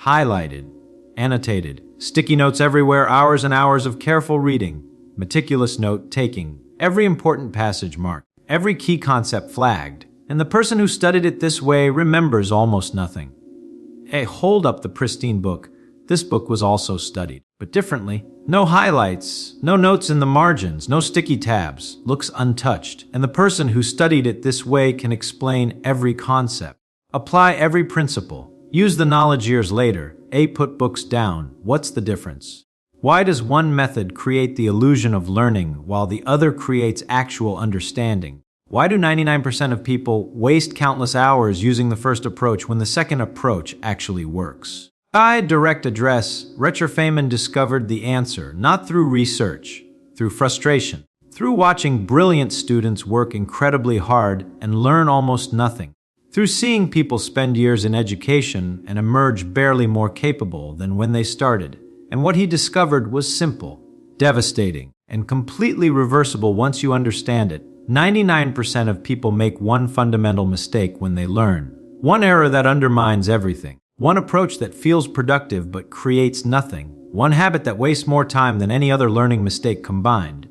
highlighted, annotated, sticky notes everywhere, hours and hours of careful reading, meticulous note-taking, every important passage marked, every key concept flagged, and the person who studied it this way remembers almost nothing. Hey, hold up the pristine book. This book was also studied, but differently. No highlights, no notes in the margins, no sticky tabs, looks untouched, and the person who studied it this way can explain every concept, apply every principle, use the knowledge years later, put books down. What's the difference? Why does one method create the illusion of learning while the other creates actual understanding? Why do 99% of people waste countless hours using the first approach when the second approach actually works? By direct address, Richard Feynman discovered the answer not through research, through frustration, through watching brilliant students work incredibly hard and learn almost nothing, through seeing people spend years in education and emerge barely more capable than when they started. And what he discovered was simple, devastating, and completely reversible once you understand it. 99% of people make one fundamental mistake when they learn, one error that undermines everything. One approach that feels productive but creates nothing. One habit that wastes more time than any other learning mistake combined.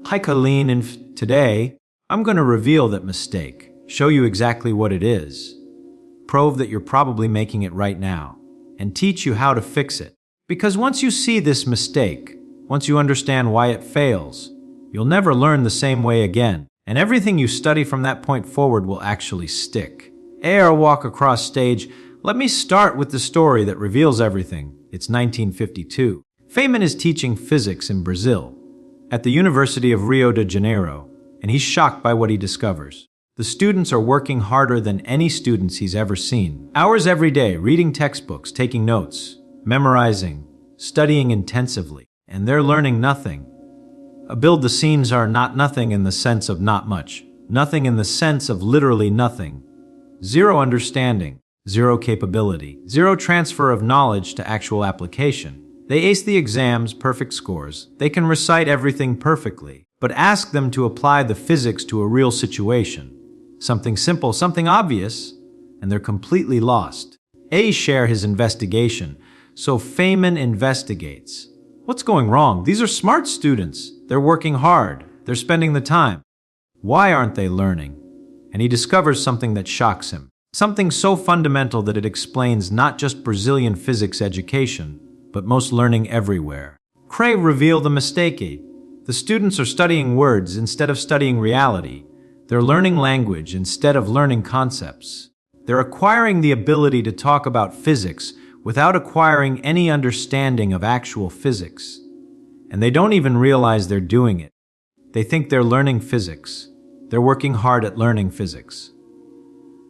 Hi Colleen, and today, I'm going to reveal that mistake, show you exactly what it is, prove that you're probably making it right now, and teach you how to fix it. Because once you see this mistake, once you understand why it fails, you'll never learn the same way again, and everything you study from that point forward will actually stick. Or walk across stage. Let me start with the story that reveals everything. It's 1952. Feynman is teaching physics in Brazil, at the University of Rio de Janeiro, and he's shocked by what he discovers. The students are working harder than any students he's ever seen. Hours every day, reading textbooks, taking notes, memorizing, studying intensively, and they're learning nothing. Build the scenes are not nothing in the sense of not much, nothing in the sense of literally nothing. Zero understanding. Zero capability, zero transfer of knowledge to actual application. They ace the exams, perfect scores. They can recite everything perfectly, but ask them to apply the physics to a real situation. Something simple, something obvious, and they're completely lost. Share his investigation. So Feynman investigates. What's going wrong? These are smart students. They're working hard. They're spending the time. Why aren't they learning? And he discovers something that shocks him. Something so fundamental that it explains not just Brazilian physics education, but most learning everywhere. Cray revealed the mistake. The students are studying words instead of studying reality. They're learning language instead of learning concepts. They're acquiring the ability to talk about physics without acquiring any understanding of actual physics. And they don't even realize they're doing it. They think they're learning physics. They're working hard at learning physics.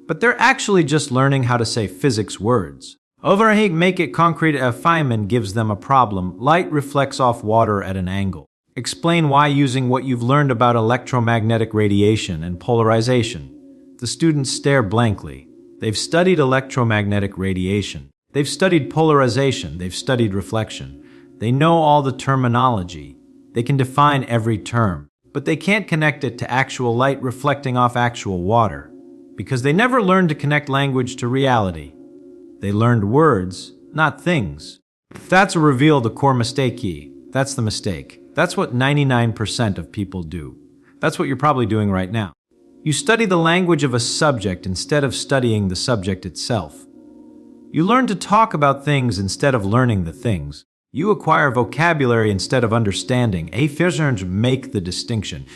But they're actually just learning how to say physics words. Over here, make it concrete. Feynman gives them a problem. Light reflects off water at an angle. Explain why using what you've learned about electromagnetic radiation and polarization. The students stare blankly. They've studied electromagnetic radiation. They've studied polarization. They've studied reflection. They know all the terminology. They can define every term. But they can't connect it to actual light reflecting off actual water. Because they never learned to connect language to reality. They learned words, not things. That's a reveal the core mistake. That's the mistake. That's what 99% of people do. That's what you're probably doing right now. You study the language of a subject instead of studying the subject itself. You learn to talk about things instead of learning the things. You acquire vocabulary instead of understanding. Physicists make the distinction.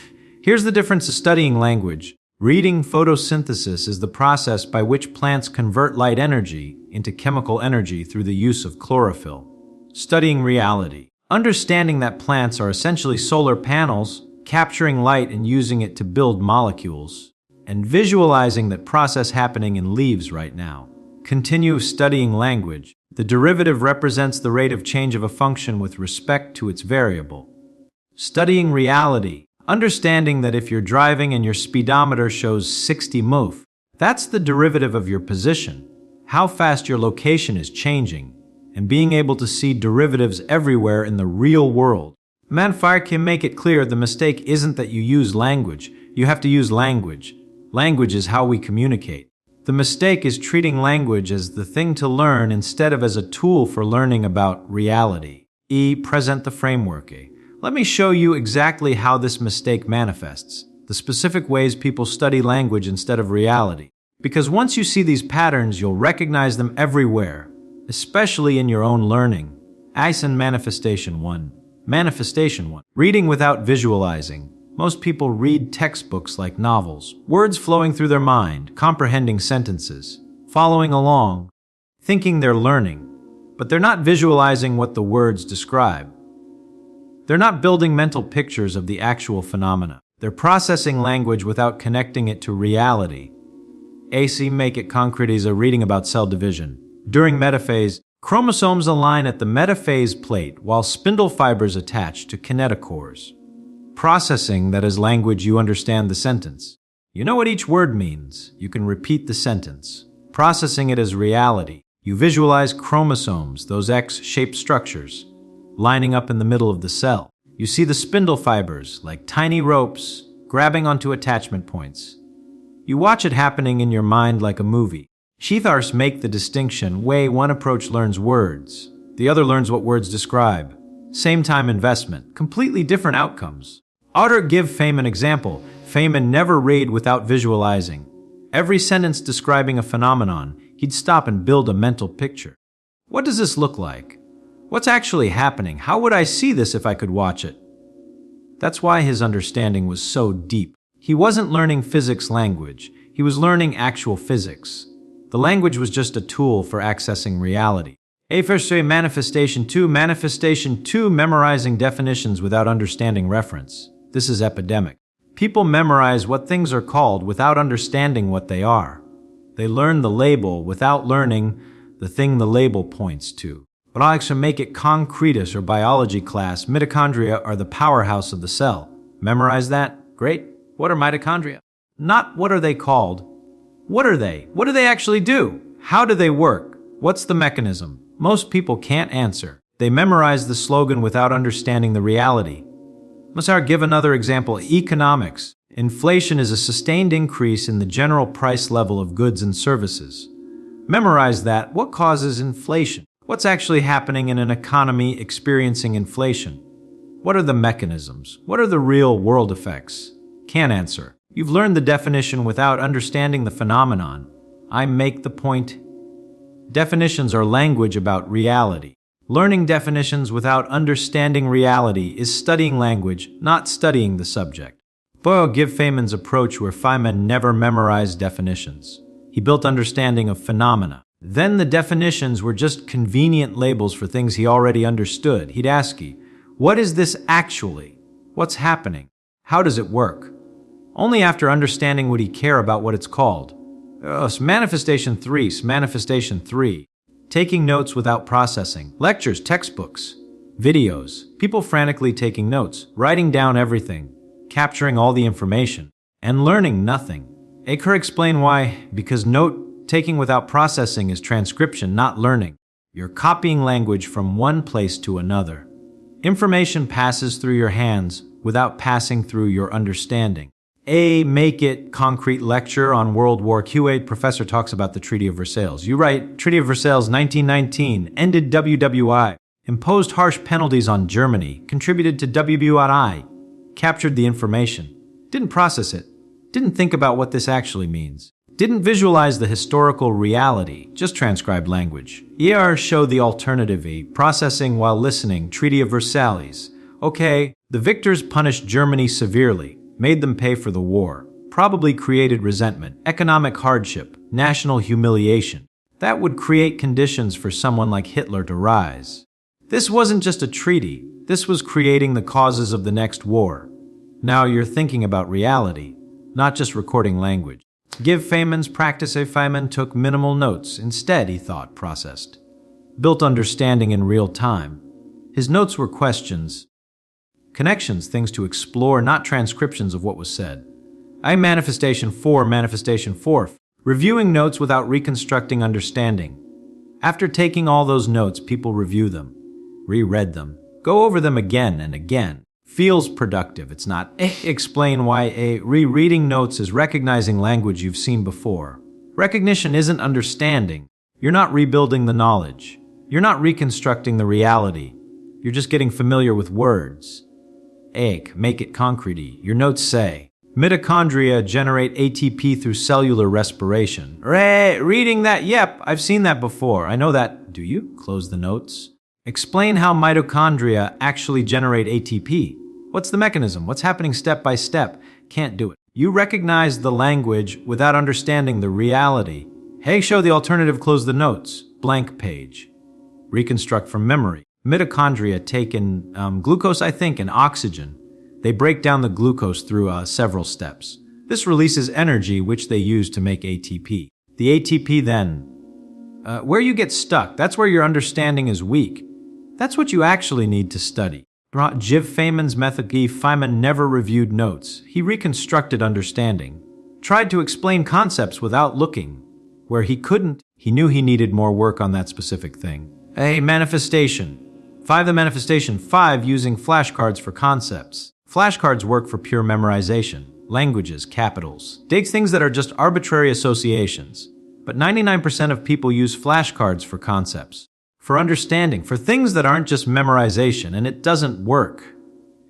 Here's the difference of studying language. Reading photosynthesis is the process by which plants convert light energy into chemical energy through the use of chlorophyll. Studying reality. Understanding that plants are essentially solar panels, capturing light and using it to build molecules. And visualizing that process happening in leaves right now. Continue studying language. The derivative represents the rate of change of a function with respect to its variable. Studying reality. Understanding that if you're driving and your speedometer shows 60 mph, that's the derivative of your position, how fast your location is changing, and being able to see derivatives everywhere in the real world. Manfire can make it clear the mistake isn't that you use language. You have to use language. Language is how we communicate. The mistake is treating language as the thing to learn instead of as a tool for learning about reality. Present the framework. Let me show you exactly how this mistake manifests, the specific ways people study language instead of reality. Because once you see these patterns, you'll recognize them everywhere, especially in your own learning. Eisen Manifestation 1. Manifestation 1. Reading without visualizing. Most people read textbooks like novels, words flowing through their mind, comprehending sentences, following along, thinking they're learning, but they're not visualizing what the words describe. They're not building mental pictures of the actual phenomena. They're processing language without connecting it to reality. Make it concrete is a reading about cell division. During metaphase, chromosomes align at the metaphase plate while spindle fibers attach to kinetochores. Processing, that is language, you understand the sentence. You know what each word means. You can repeat the sentence. Processing it as reality. You visualize chromosomes, those X-shaped structures, lining up in the middle of the cell. You see the spindle fibers, like tiny ropes, grabbing onto attachment points. You watch it happening in your mind like a movie. Sheathars make the distinction. One approach learns words. The other learns what words describe. Same time investment, completely different outcomes. Give Feynman example. Feynman never read without visualizing. Every sentence describing a phenomenon, he'd stop and build a mental picture. What does this look like? What's actually happening? How would I see this if I could watch it? That's why his understanding was so deep. He wasn't learning physics language. He was learning actual physics. The language was just a tool for accessing reality. Manifestation 2. Manifestation 2. Memorizing definitions without understanding reference. This is epidemic. People memorize what things are called without understanding what they are. They learn the label without learning the thing the label points to. But I'll actually make it concretus or biology class. Mitochondria are the powerhouse of the cell. Memorize that? Great. What are mitochondria? Not what are they called. What are they? What do they actually do? How do they work? What's the mechanism? Most people can't answer. They memorize the slogan without understanding the reality. Let's give another example. Economics. Inflation is a sustained increase in the general price level of goods and services. Memorize that. What causes inflation? What's actually happening in an economy experiencing inflation? What are the mechanisms? What are the real world effects? Can't answer. You've learned the definition without understanding the phenomenon. I make the point. Definitions are language about reality. Learning definitions without understanding reality is studying language, not studying the subject. Give Feynman's approach where Feynman never memorized definitions. He built understanding of phenomena. Then the definitions were just convenient labels for things he already understood. He'd ask you, what is this actually? What's happening? How does it work? Only after understanding would he care about what it's called. Manifestation 3. Taking notes without processing. Lectures, textbooks, videos. People frantically taking notes, writing down everything, capturing all the information, and learning nothing. Aker explain why. Because note-taking without processing is transcription, not learning. You're copying language from one place to another. Information passes through your hands without passing through your understanding. Make it concrete lecture on World War II. Professor talks about the Treaty of Versailles. You write, Treaty of Versailles 1919 ended WWI, imposed harsh penalties on Germany, contributed to WWI, captured the information, didn't process it, didn't think about what this actually means, didn't visualize the historical reality, just transcribed language. Show the alternative. Processing while listening, Treaty of Versailles. The victors punished Germany severely, made them pay for the war, probably created resentment, economic hardship, national humiliation. That would create conditions for someone like Hitler to rise. This wasn't just a treaty, this was creating the causes of the next war. Now you're thinking about reality, not just recording language. Give Feynman's practice. Feynman took minimal notes, instead he thought, processed. Built understanding in real time. His notes were questions, connections, things to explore, not transcriptions of what was said. Manifestation 4. Reviewing notes without reconstructing understanding. After taking all those notes, people review them, reread them, go over them again and again. Feels productive. It's not. Explain why. Rereading notes is recognizing language you've seen before, Recognition isn't understanding. You're not rebuilding the knowledge. You're not reconstructing the reality. You're just getting familiar with words. Ache, make it concrete. Your notes say, mitochondria generate ATP through cellular respiration. Reading that, yep, I've seen that before. I know that. Do you? Close the notes. Explain how mitochondria actually generate ATP. What's the mechanism? What's happening step by step? Can't do it. You recognize the language without understanding the reality. Hey, show the alternative, close the notes. Blank page. Reconstruct from memory. Mitochondria take in glucose, and oxygen. They break down the glucose through several steps. This releases energy, which they use to make ATP. The ATP then, where you get stuck, that's where your understanding is weak. That's what you actually need to study. Jiv Feynman's method. Feynman never reviewed notes. He reconstructed understanding. Tried to explain concepts without looking. Where he couldn't, he knew he needed more work on that specific thing. A manifestation. 5. The manifestation. 5. Using flashcards for concepts. Flashcards work for pure memorization. Languages, capitals. Takes things that are just arbitrary associations. But 99% of people use flashcards for concepts. For understanding, for things that aren't just memorization, and it doesn't work.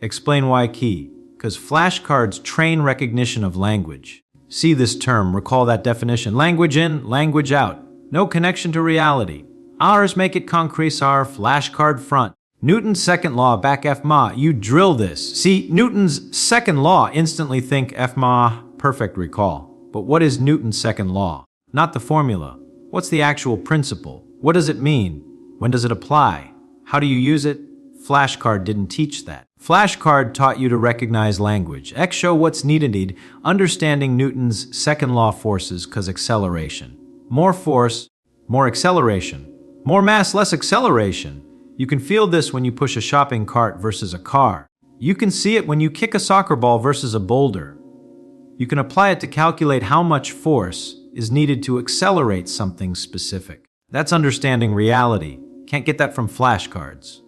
Explain why key. Because flashcards train recognition of language. See this term, recall that definition. Language in, language out. No connection to reality. Ours make it concrete, our flashcard front. Newton's second law, back F-ma, you drill this. See, Newton's second law, instantly think F-ma, perfect recall. But what is Newton's second law? Not the formula. What's the actual principle? What does it mean? When does it apply? How do you use it? Flashcard didn't teach that. Flashcard taught you to recognize language. X show what's needed. Understanding Newton's second law forces cause acceleration. More force, more acceleration. More mass, less acceleration. You can feel this when you push a shopping cart versus a car. You can see it when you kick a soccer ball versus a boulder. You can apply it to calculate how much force is needed to accelerate something specific. That's understanding reality. Can't get that from flashcards.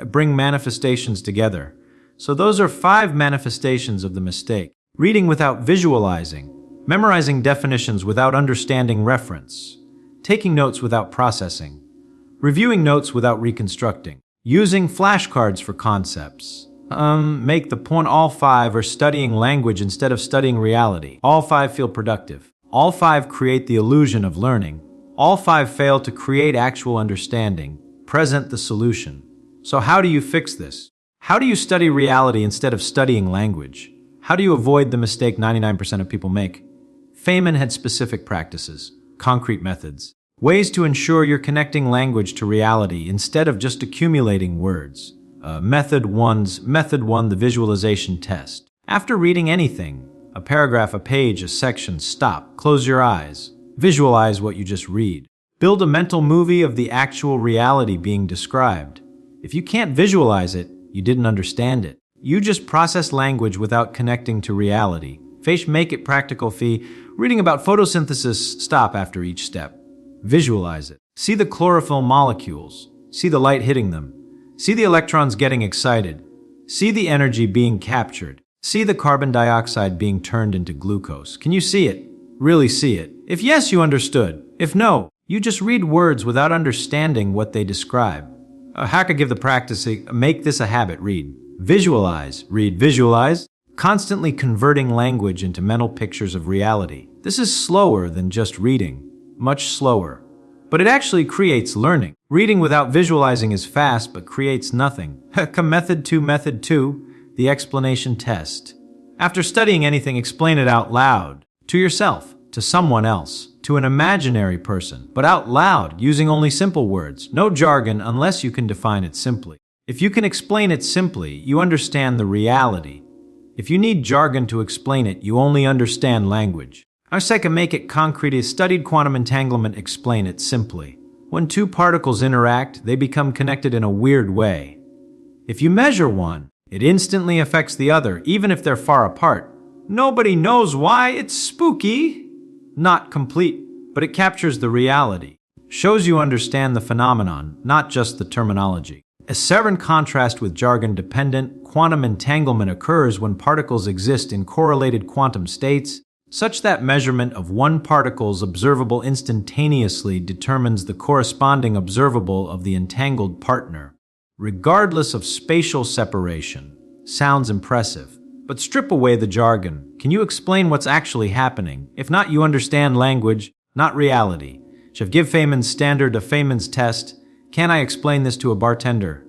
Bring manifestations together. So those are 5 manifestations of the mistake. Reading without visualizing. Memorizing definitions without understanding reference. Taking notes without processing. Reviewing notes without reconstructing. Using flashcards for concepts. Make the point all 5 are studying language instead of studying reality. All 5 feel productive. All 5 create the illusion of learning. All 5 fail to create actual understanding. Present the solution. So how do you fix this? How do you study reality instead of studying language? How do you avoid the mistake 99% of people make? Feynman had specific practices, concrete methods, ways to ensure you're connecting language to reality instead of just accumulating words. Method 1, the visualization test. After reading anything, a paragraph, a page, a section, stop, close your eyes. Visualize what you just read. Build a mental movie of the actual reality being described. If you can't visualize it, you didn't understand it. You just process language without connecting to reality. Make it practical. Reading about photosynthesis, stop after each step. Visualize it. See the chlorophyll molecules. See the light hitting them. See the electrons getting excited. See the energy being captured. See the carbon dioxide being turned into glucose. Can you see it? Really see it? If yes, you understood. If no, you just read words without understanding what they describe. How could give the practice, make this a habit, read. Visualize, read, visualize. Constantly converting language into mental pictures of reality. This is slower than just reading. Much slower. But it actually creates learning. Reading without visualizing is fast, but creates nothing. Method 2, the explanation test. After studying anything, explain it out loud. To yourself, to someone else, to an imaginary person, but out loud, using only simple words. No jargon unless you can define it simply. If you can explain it simply, you understand the reality. If you need jargon to explain it, you only understand language. Our second, make it concrete, is studied quantum entanglement, explain it simply. When 2 particles interact, they become connected in a weird way. If you measure one, it instantly affects the other, even if they're far apart. Nobody knows why, it's spooky. Not complete, but it captures the reality. Shows you understand the phenomenon, not just the terminology. A severe contrast with jargon-dependent quantum entanglement occurs when particles exist in correlated quantum states, such that measurement of one particle's observable instantaneously determines the corresponding observable of the entangled partner, regardless of spatial separation. Sounds impressive. But strip away the jargon. Can you explain what's actually happening? If not, you understand language, not reality. Should give Feynman's standard of Feynman's test. Can I explain this to a bartender?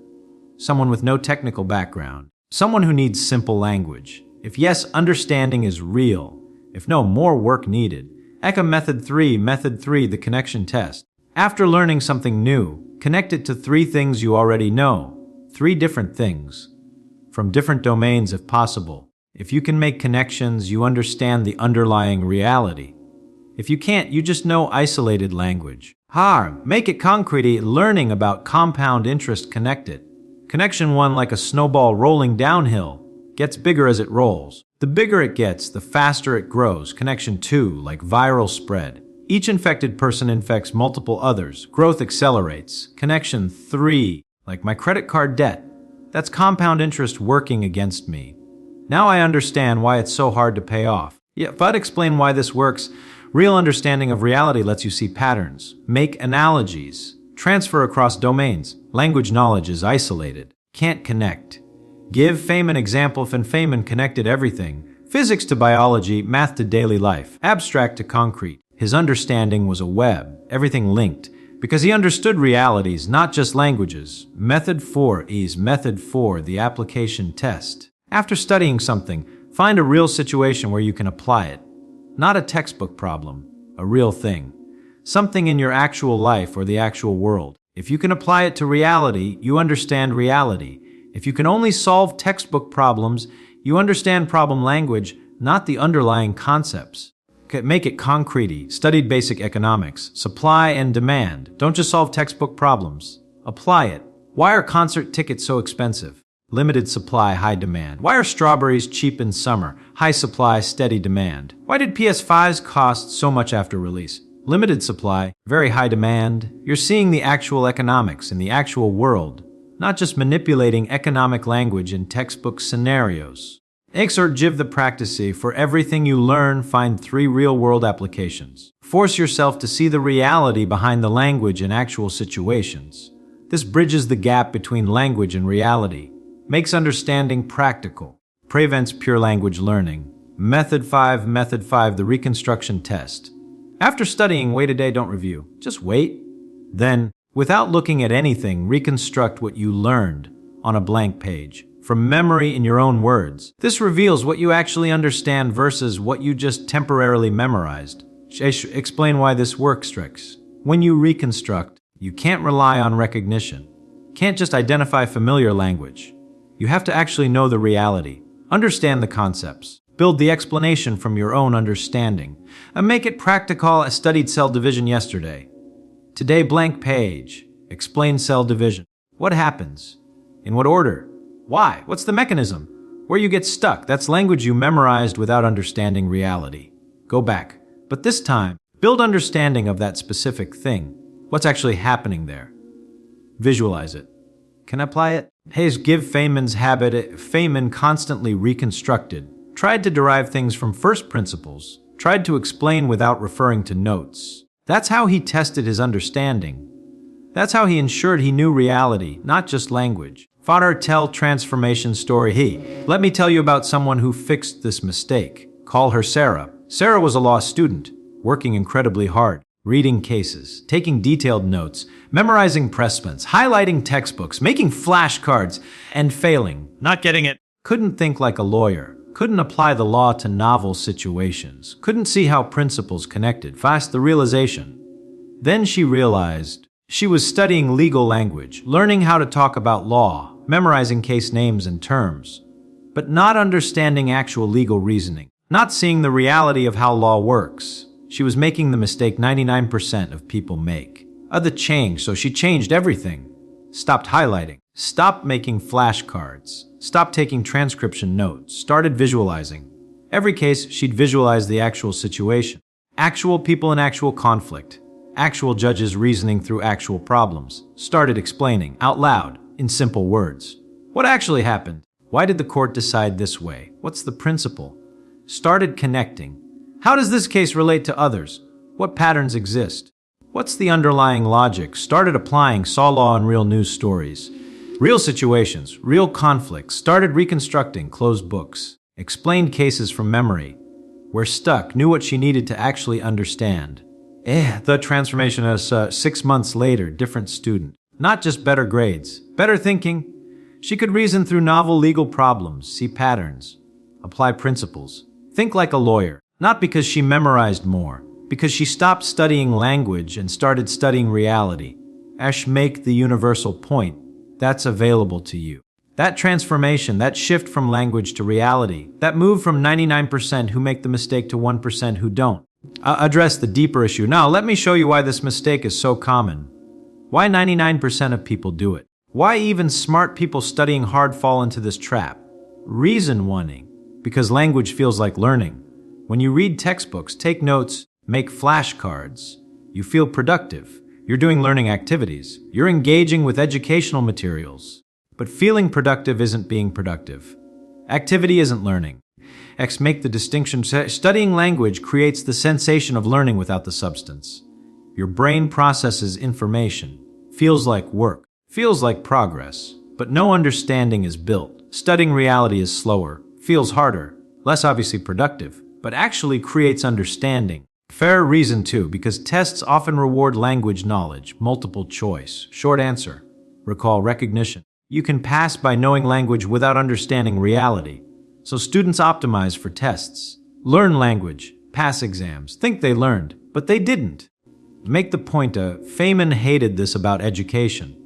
Someone with no technical background. Someone who needs simple language. If yes, understanding is real. If no, more work needed. Eka Method 3, the connection test. After learning something new, connect it to 3 things you already know. 3 different things. From different domains if possible. If you can make connections, you understand the underlying reality. If you can't, you just know isolated language. Make it concrete, learning about compound interest connected. Connection 1, like a snowball rolling downhill, gets bigger as it rolls. The bigger it gets, the faster it grows. Connection 2, like viral spread. Each infected person infects multiple others. Growth accelerates. Connection 3, like my credit card debt. That's compound interest working against me. Now I understand why it's so hard to pay off. Yeah, if I'd explain why this works, real understanding of reality lets you see patterns, make analogies, transfer across domains. Language knowledge is isolated, can't connect. Give Feynman example if Feynman connected everything. Physics to biology, math to daily life, abstract to concrete. His understanding was a web, everything linked. Because he understood realities, not just languages. Method 4 is Method 4, the application test. After studying something, find a real situation where you can apply it. Not a textbook problem, a real thing. Something in your actual life or the actual world. If you can apply it to reality, you understand reality. If you can only solve textbook problems, you understand problem language, not the underlying concepts. Make it concrete. Studied basic economics. Supply and demand. Don't just solve textbook problems. Apply it. Why are concert tickets so expensive? Limited supply, high demand. Why are strawberries cheap in summer? High supply, steady demand. Why did PS5s cost so much after release? Limited supply, very high demand. You're seeing the actual economics in the actual world, not just manipulating economic language in textbook scenarios. Exert the practice. For everything you learn, find 3 real-world applications. Force yourself to see the reality behind the language in actual situations. This bridges the gap between language and reality, makes understanding practical, prevents pure language learning. Method 5, the reconstruction test. After studying, wait a day, don't review. Just wait. Then, without looking at anything, reconstruct what you learned on a blank page. From memory in your own words. This reveals what you actually understand versus what you just temporarily memorized. Explain why this works, Strix. When you reconstruct, you can't rely on recognition. Can't just identify familiar language. You have to actually know the reality, understand the concepts, build the explanation from your own understanding, and make it practical. I studied cell division yesterday. Today, blank page. Explain cell division. What happens? In what order? Why? What's the mechanism? Where you get stuck, that's language you memorized without understanding reality. Go back. But this time, build understanding of that specific thing. What's actually happening there? Visualize it. Can I apply it? Hayes give Feynman's habit. Feynman constantly reconstructed, tried to derive things from first principles, tried to explain without referring to notes. That's how he tested his understanding. That's how he ensured he knew reality, not just language. Father tell transformation story. Let me tell you about someone who fixed this mistake. Call her Sarah. Sarah was a law student, working incredibly hard, reading cases, taking detailed notes, memorizing precedents, highlighting textbooks, making flashcards, and failing. Not getting it. Couldn't think like a lawyer. Couldn't apply the law to novel situations. Couldn't see how principles connected. Fast the realization. Then she realized she was studying legal language, learning how to talk about law, memorizing case names and terms, but not understanding actual legal reasoning, not seeing the reality of how law works. She was making the mistake 99% of people make. The change, so she changed everything. Stopped highlighting, stopped making flashcards, stopped taking transcription notes, started visualizing. Every case, she'd visualize the actual situation, actual people in actual conflict, actual judges reasoning through actual problems, started explaining out loud in simple words. What actually happened? Why did the court decide this way? What's the principle? Started connecting. How does this case relate to others? What patterns exist? What's the underlying logic? Started applying, saw law in real news stories. Real situations, real conflicts, started reconstructing, closed books. Explained cases from memory. We're stuck, knew what she needed to actually understand. The transformation is 6 months later, different student. Not just better grades, better thinking. She could reason through novel legal problems, see patterns, apply principles, think like a lawyer. Not because she memorized more, because she stopped studying language and started studying reality. Make the universal point. That's available to you. That transformation, that shift from language to reality, that move from 99% who make the mistake to 1% who don't. Address the deeper issue. Now, let me show you why this mistake is so common. Why 99% of people do it. Why even smart people studying hard fall into this trap. Reason wanting, because language feels like learning. When you read textbooks, take notes, make flashcards, you feel productive. You're doing learning activities. You're engaging with educational materials. But feeling productive isn't being productive. Activity isn't learning. Make the distinction. Studying language creates the sensation of learning without the substance. Your brain processes information. Feels like work. Feels like progress. But no understanding is built. Studying reality is slower. Feels harder. Less obviously productive. But actually creates understanding. Fair reason too, because tests often reward language knowledge, multiple choice, short answer, recall recognition. You can pass by knowing language without understanding reality. So students optimize for tests, learn language, pass exams, think they learned, but they didn't. Make the point, Feynman hated this about education.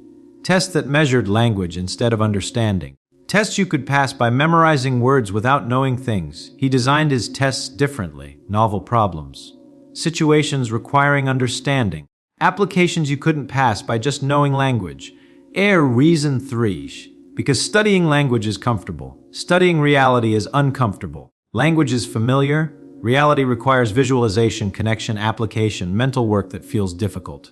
Tests that measured language instead of understanding. Tests you could pass by memorizing words without knowing things. He designed his tests differently, novel problems. Situations requiring understanding. Applications you couldn't pass by just knowing language. Reason 3. Because studying language is comfortable. Studying reality is uncomfortable. Language is familiar. Reality requires visualization, connection, application, mental work that feels difficult.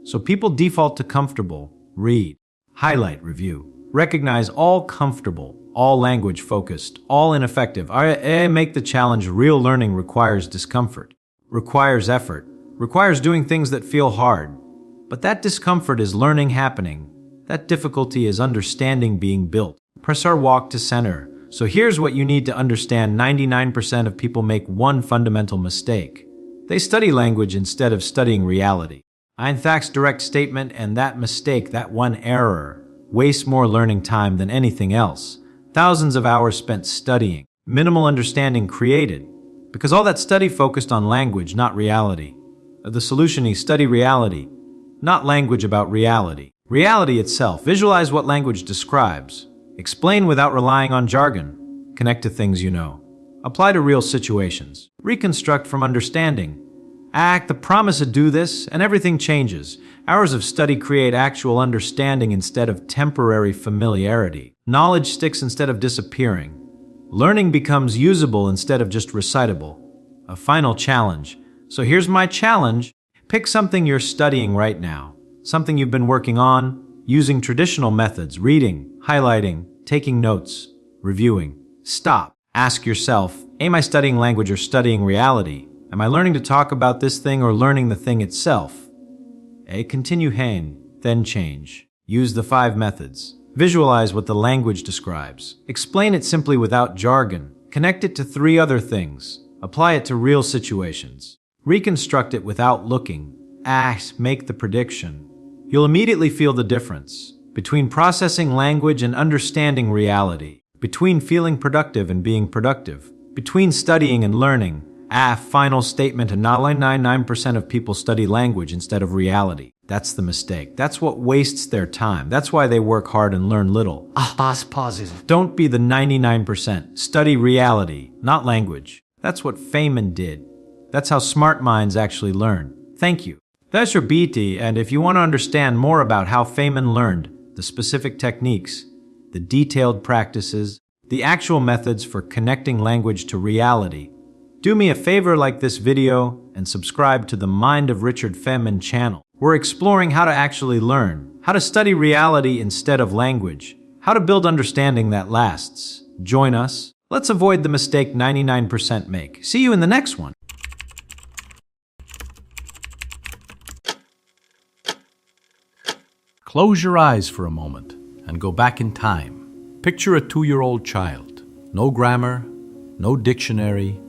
So people default to comfortable. Read, highlight, review. Recognize all comfortable, all language focused, all ineffective. Make the challenge. Real learning requires discomfort. Requires effort, requires doing things that feel hard. But that discomfort is learning happening. That difficulty is understanding being built. Press our walk to center. So here's what you need to understand. 99% of people make one fundamental mistake. They study language instead of studying reality. Einthak's direct statement, and that mistake, that one error, wastes more learning time than anything else. Thousands of hours spent studying, minimal understanding created. Because all that study focused on language, not reality. The solution is study reality, not language about reality. Reality itself. Visualize what language describes. Explain without relying on jargon. Connect to things you know. Apply to real situations. Reconstruct from understanding. The promise to do this, and everything changes. Hours of study create actual understanding instead of temporary familiarity. Knowledge sticks instead of disappearing. Learning becomes usable instead of just recitable. A final challenge. So here's my challenge. Pick something you're studying right now. Something you've been working on, using traditional methods, reading, highlighting, taking notes, reviewing. Stop. Ask yourself, am I studying language or studying reality? Am I learning to talk about this thing or learning the thing itself? Continue then change. Use the 5 methods. Visualize what the language describes. Explain it simply without jargon. Connect it to 3 other things. Apply it to real situations. Reconstruct it without looking. Make the prediction. You'll immediately feel the difference between processing language and understanding reality, between feeling productive and being productive, between studying and learning. Final statement, and not 99% of people study language instead of reality. That's the mistake. That's what wastes their time. That's why they work hard and learn little. Pauses. Don't be the 99%. Study reality, not language. That's what Feynman did. That's how smart minds actually learn. Thank you. That's your BT, and if you want to understand more about how Feynman learned, the specific techniques, the detailed practices, the actual methods for connecting language to reality, do me a favor, like this video and subscribe to the Mind of Richard Feynman channel. We're exploring how to actually learn, how to study reality instead of language, how to build understanding that lasts. Join us. Let's avoid the mistake 99% make. See you in the next one. Close your eyes for a moment and go back in time. Picture a 2-year-old child. No grammar, no dictionary,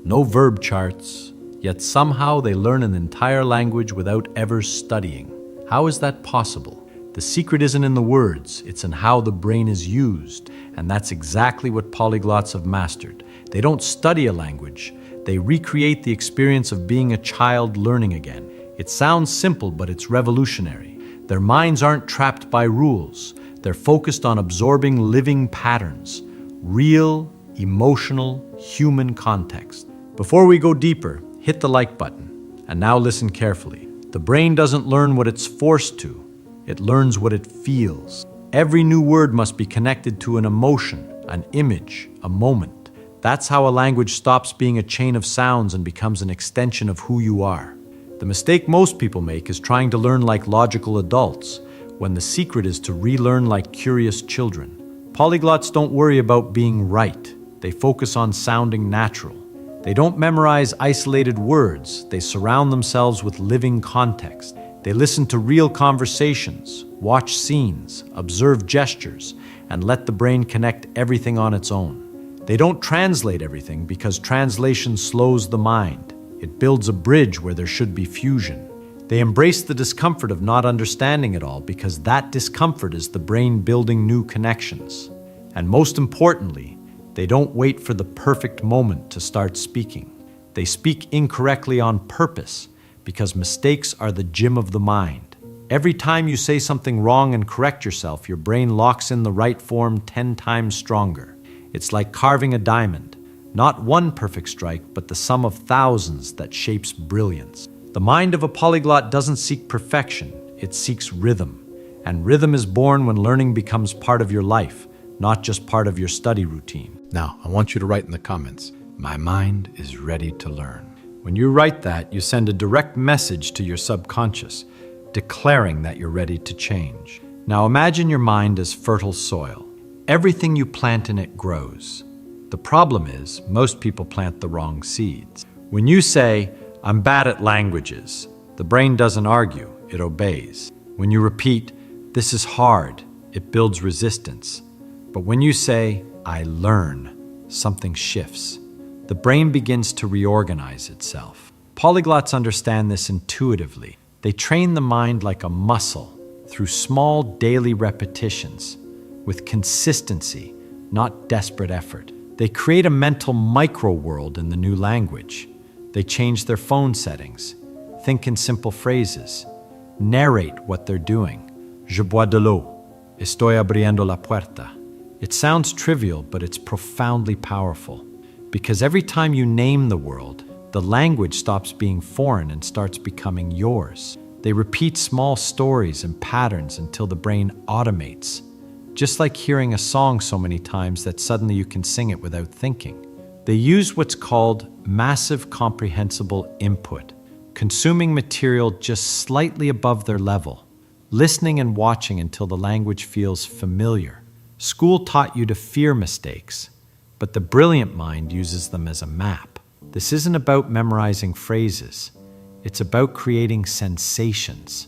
no verb charts, yet somehow they learn an entire language without ever studying. How is that possible? The secret isn't in the words, it's in how the brain is used, and that's exactly what polyglots have mastered. They don't study a language, they recreate the experience of being a child learning again. It sounds simple, but it's revolutionary. Their minds aren't trapped by rules. They're focused on absorbing living patterns, real, emotional, human context. Before we go deeper, hit the like button. And now listen carefully. The brain doesn't learn what it's forced to. It learns what it feels. Every new word must be connected to an emotion, an image, a moment. That's how a language stops being a chain of sounds and becomes an extension of who you are. The mistake most people make is trying to learn like logical adults, when the secret is to relearn like curious children. Polyglots don't worry about being right. They focus on sounding natural. They don't memorize isolated words. They surround themselves with living context. They listen to real conversations, watch scenes, observe gestures, and let the brain connect everything on its own. They don't translate everything because translation slows the mind. It builds a bridge where there should be fusion. They embrace the discomfort of not understanding it all because that discomfort is the brain building new connections. And most importantly, they don't wait for the perfect moment to start speaking. They speak incorrectly on purpose because mistakes are the gym of the mind. Every time you say something wrong and correct yourself, your brain locks in the right form 10 times stronger. It's like carving a diamond. Not one perfect strike, but the sum of thousands that shapes brilliance. The mind of a polyglot doesn't seek perfection, it seeks rhythm. And rhythm is born when learning becomes part of your life, not just part of your study routine. Now, I want you to write in the comments, "My mind is ready to learn." When you write that, you send a direct message to your subconscious, declaring that you're ready to change. Now imagine your mind as fertile soil. Everything you plant in it grows. The problem is, most people plant the wrong seeds. When you say, "I'm bad at languages," the brain doesn't argue, it obeys. When you repeat, "This is hard," it builds resistance. But when you say, "I learn," something shifts. The brain begins to reorganize itself. Polyglots understand this intuitively. They train the mind like a muscle through small daily repetitions, with consistency, not desperate effort. They create a mental micro-world in the new language. They change their phone settings, think in simple phrases, narrate what they're doing. Je bois de l'eau. Estoy abriendo la puerta. It sounds trivial, but it's profoundly powerful. Because every time you name the world, the language stops being foreign and starts becoming yours. They repeat small stories and patterns until the brain automates, just like hearing a song so many times that suddenly you can sing it without thinking. They use what's called massive comprehensible input, consuming material just slightly above their level, listening and watching until the language feels familiar. School taught you to fear mistakes, but the brilliant mind uses them as a map. This isn't about memorizing phrases. It's about creating sensations.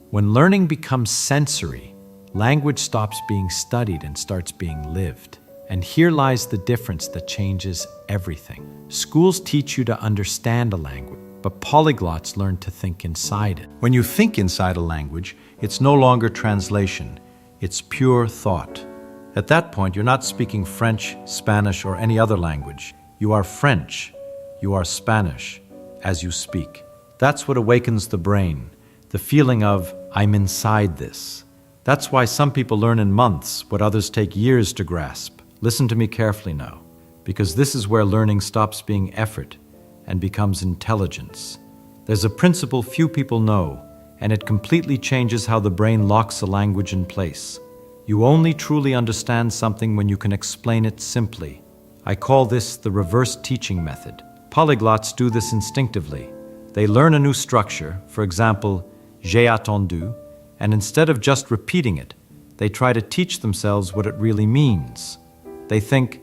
When learning becomes sensory, language stops being studied and starts being lived. And here lies the difference that changes everything. Schools teach you to understand a language, but polyglots learn to think inside it. When you think inside a language, it's no longer translation. It's pure thought. At that point, you're not speaking French, Spanish, or any other language. You are French. You are Spanish as you speak. That's what awakens the brain, the feeling of, "I'm inside this." That's why some people learn in months what others take years to grasp. Listen to me carefully now, because this is where learning stops being effort and becomes intelligence. There's a principle few people know, and it completely changes how the brain locks a language in place. You only truly understand something when you can explain it simply. I call this the reverse teaching method. Polyglots do this instinctively. They learn a new structure, for example, j'ai attendu, and instead of just repeating it, they try to teach themselves what it really means. They think,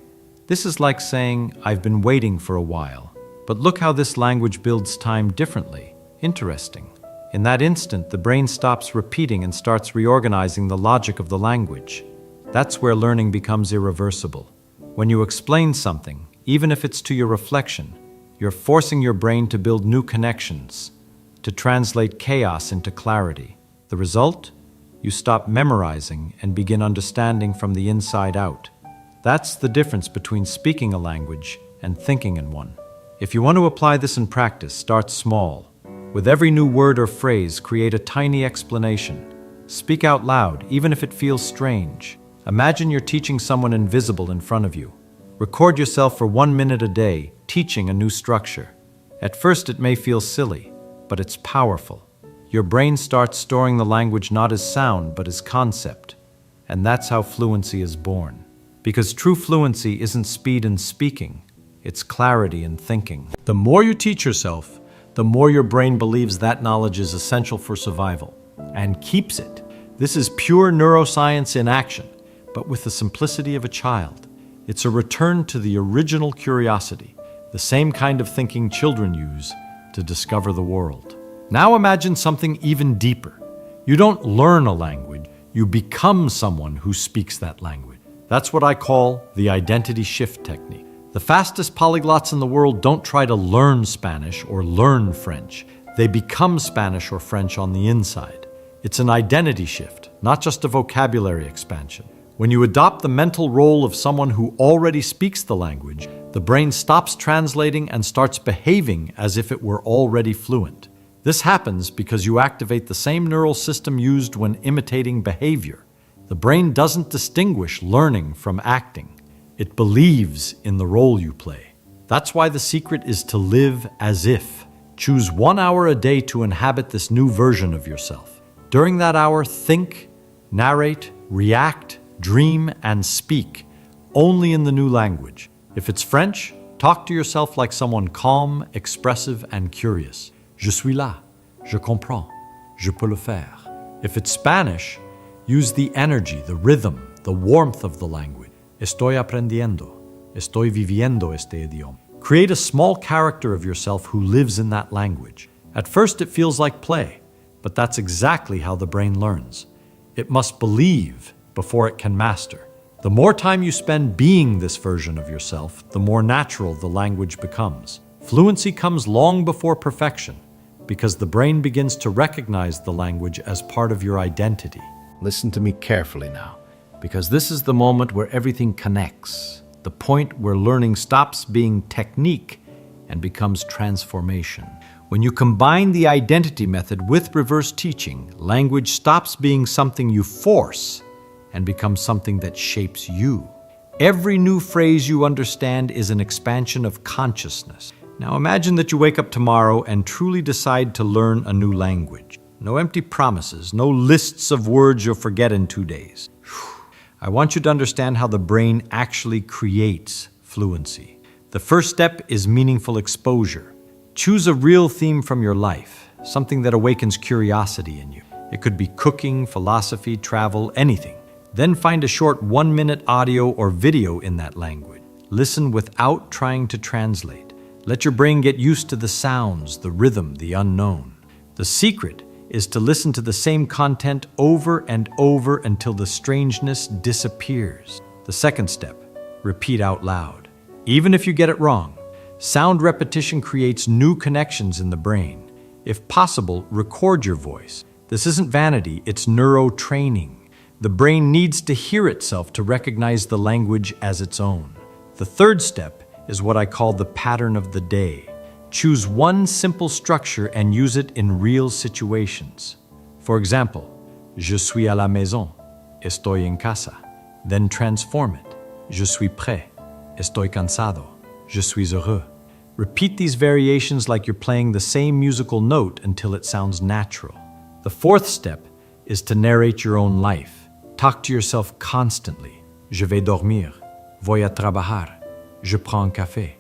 this is like saying, I've been waiting for a while, but look how this language builds time differently. Interesting. In that instant, the brain stops repeating and starts reorganizing the logic of the language. That's where learning becomes irreversible. When you explain something, even if it's to your reflection, you're forcing your brain to build new connections, to translate chaos into clarity. The result? You stop memorizing and begin understanding from the inside out. That's the difference between speaking a language and thinking in one. If you want to apply this in practice, start small. With every new word or phrase, create a tiny explanation. Speak out loud, even if it feels strange. Imagine you're teaching someone invisible in front of you. Record yourself for 1 minute a day, teaching a new structure. At first it may feel silly, but it's powerful. Your brain starts storing the language not as sound, but as concept. And that's how fluency is born. Because true fluency isn't speed in speaking, it's clarity in thinking. The more you teach yourself, the more your brain believes that knowledge is essential for survival, and keeps it. This is pure neuroscience in action, but with the simplicity of a child. It's a return to the original curiosity, the same kind of thinking children use to discover the world. Now imagine something even deeper. You don't learn a language, you become someone who speaks that language. That's what I call the identity shift technique. The fastest polyglots in the world don't try to learn Spanish or learn French. They become Spanish or French on the inside. It's an identity shift, not just a vocabulary expansion. When you adopt the mental role of someone who already speaks the language, the brain stops translating and starts behaving as if it were already fluent. This happens because you activate the same neural system used when imitating behavior. The brain doesn't distinguish learning from acting. It believes in the role you play. That's why the secret is to live as if. Choose 1 hour a day to inhabit this new version of yourself. During that hour, think, narrate, react, dream, and speak, only in the new language. If it's French, talk to yourself like someone calm, expressive, and curious. Je suis là, je comprends, je peux le faire. If it's Spanish, use the energy, the rhythm, the warmth of the language. Estoy aprendiendo, estoy viviendo este idioma. Create a small character of yourself who lives in that language. At first it feels like play, but that's exactly how the brain learns. It must believe before it can master. The more time you spend being this version of yourself, the more natural the language becomes. Fluency comes long before perfection, because the brain begins to recognize the language as part of your identity. Listen to me carefully now, because this is the moment where everything connects, the point where learning stops being technique and becomes transformation. When you combine the identity method with reverse teaching, language stops being something you force and becomes something that shapes you. Every new phrase you understand is an expansion of consciousness. Now imagine that you wake up tomorrow and truly decide to learn a new language. No empty promises, no lists of words you'll forget in 2 days. I want you to understand how the brain actually creates fluency. The first step is meaningful exposure. Choose a real theme from your life, something that awakens curiosity in you. It could be cooking, philosophy, travel, anything. Then find a short 1-minute audio or video in that language. Listen without trying to translate. Let your brain get used to the sounds, the rhythm, the unknown. The secret is to listen to the same content over and over until the strangeness disappears. The second step, repeat out loud. Even if you get it wrong, sound repetition creates new connections in the brain. If possible, record your voice. This isn't vanity, it's neurotraining. The brain needs to hear itself to recognize the language as its own. The third step is what I call the pattern of the day. Choose one simple structure and use it in real situations. For example, je suis à la maison, estoy en casa. Then transform it. Je suis prêt, estoy cansado, je suis heureux. Repeat these variations like you're playing the same musical note until it sounds natural. The fourth step is to narrate your own life. Talk to yourself constantly. Je vais dormir, voy a trabajar, je prends un café.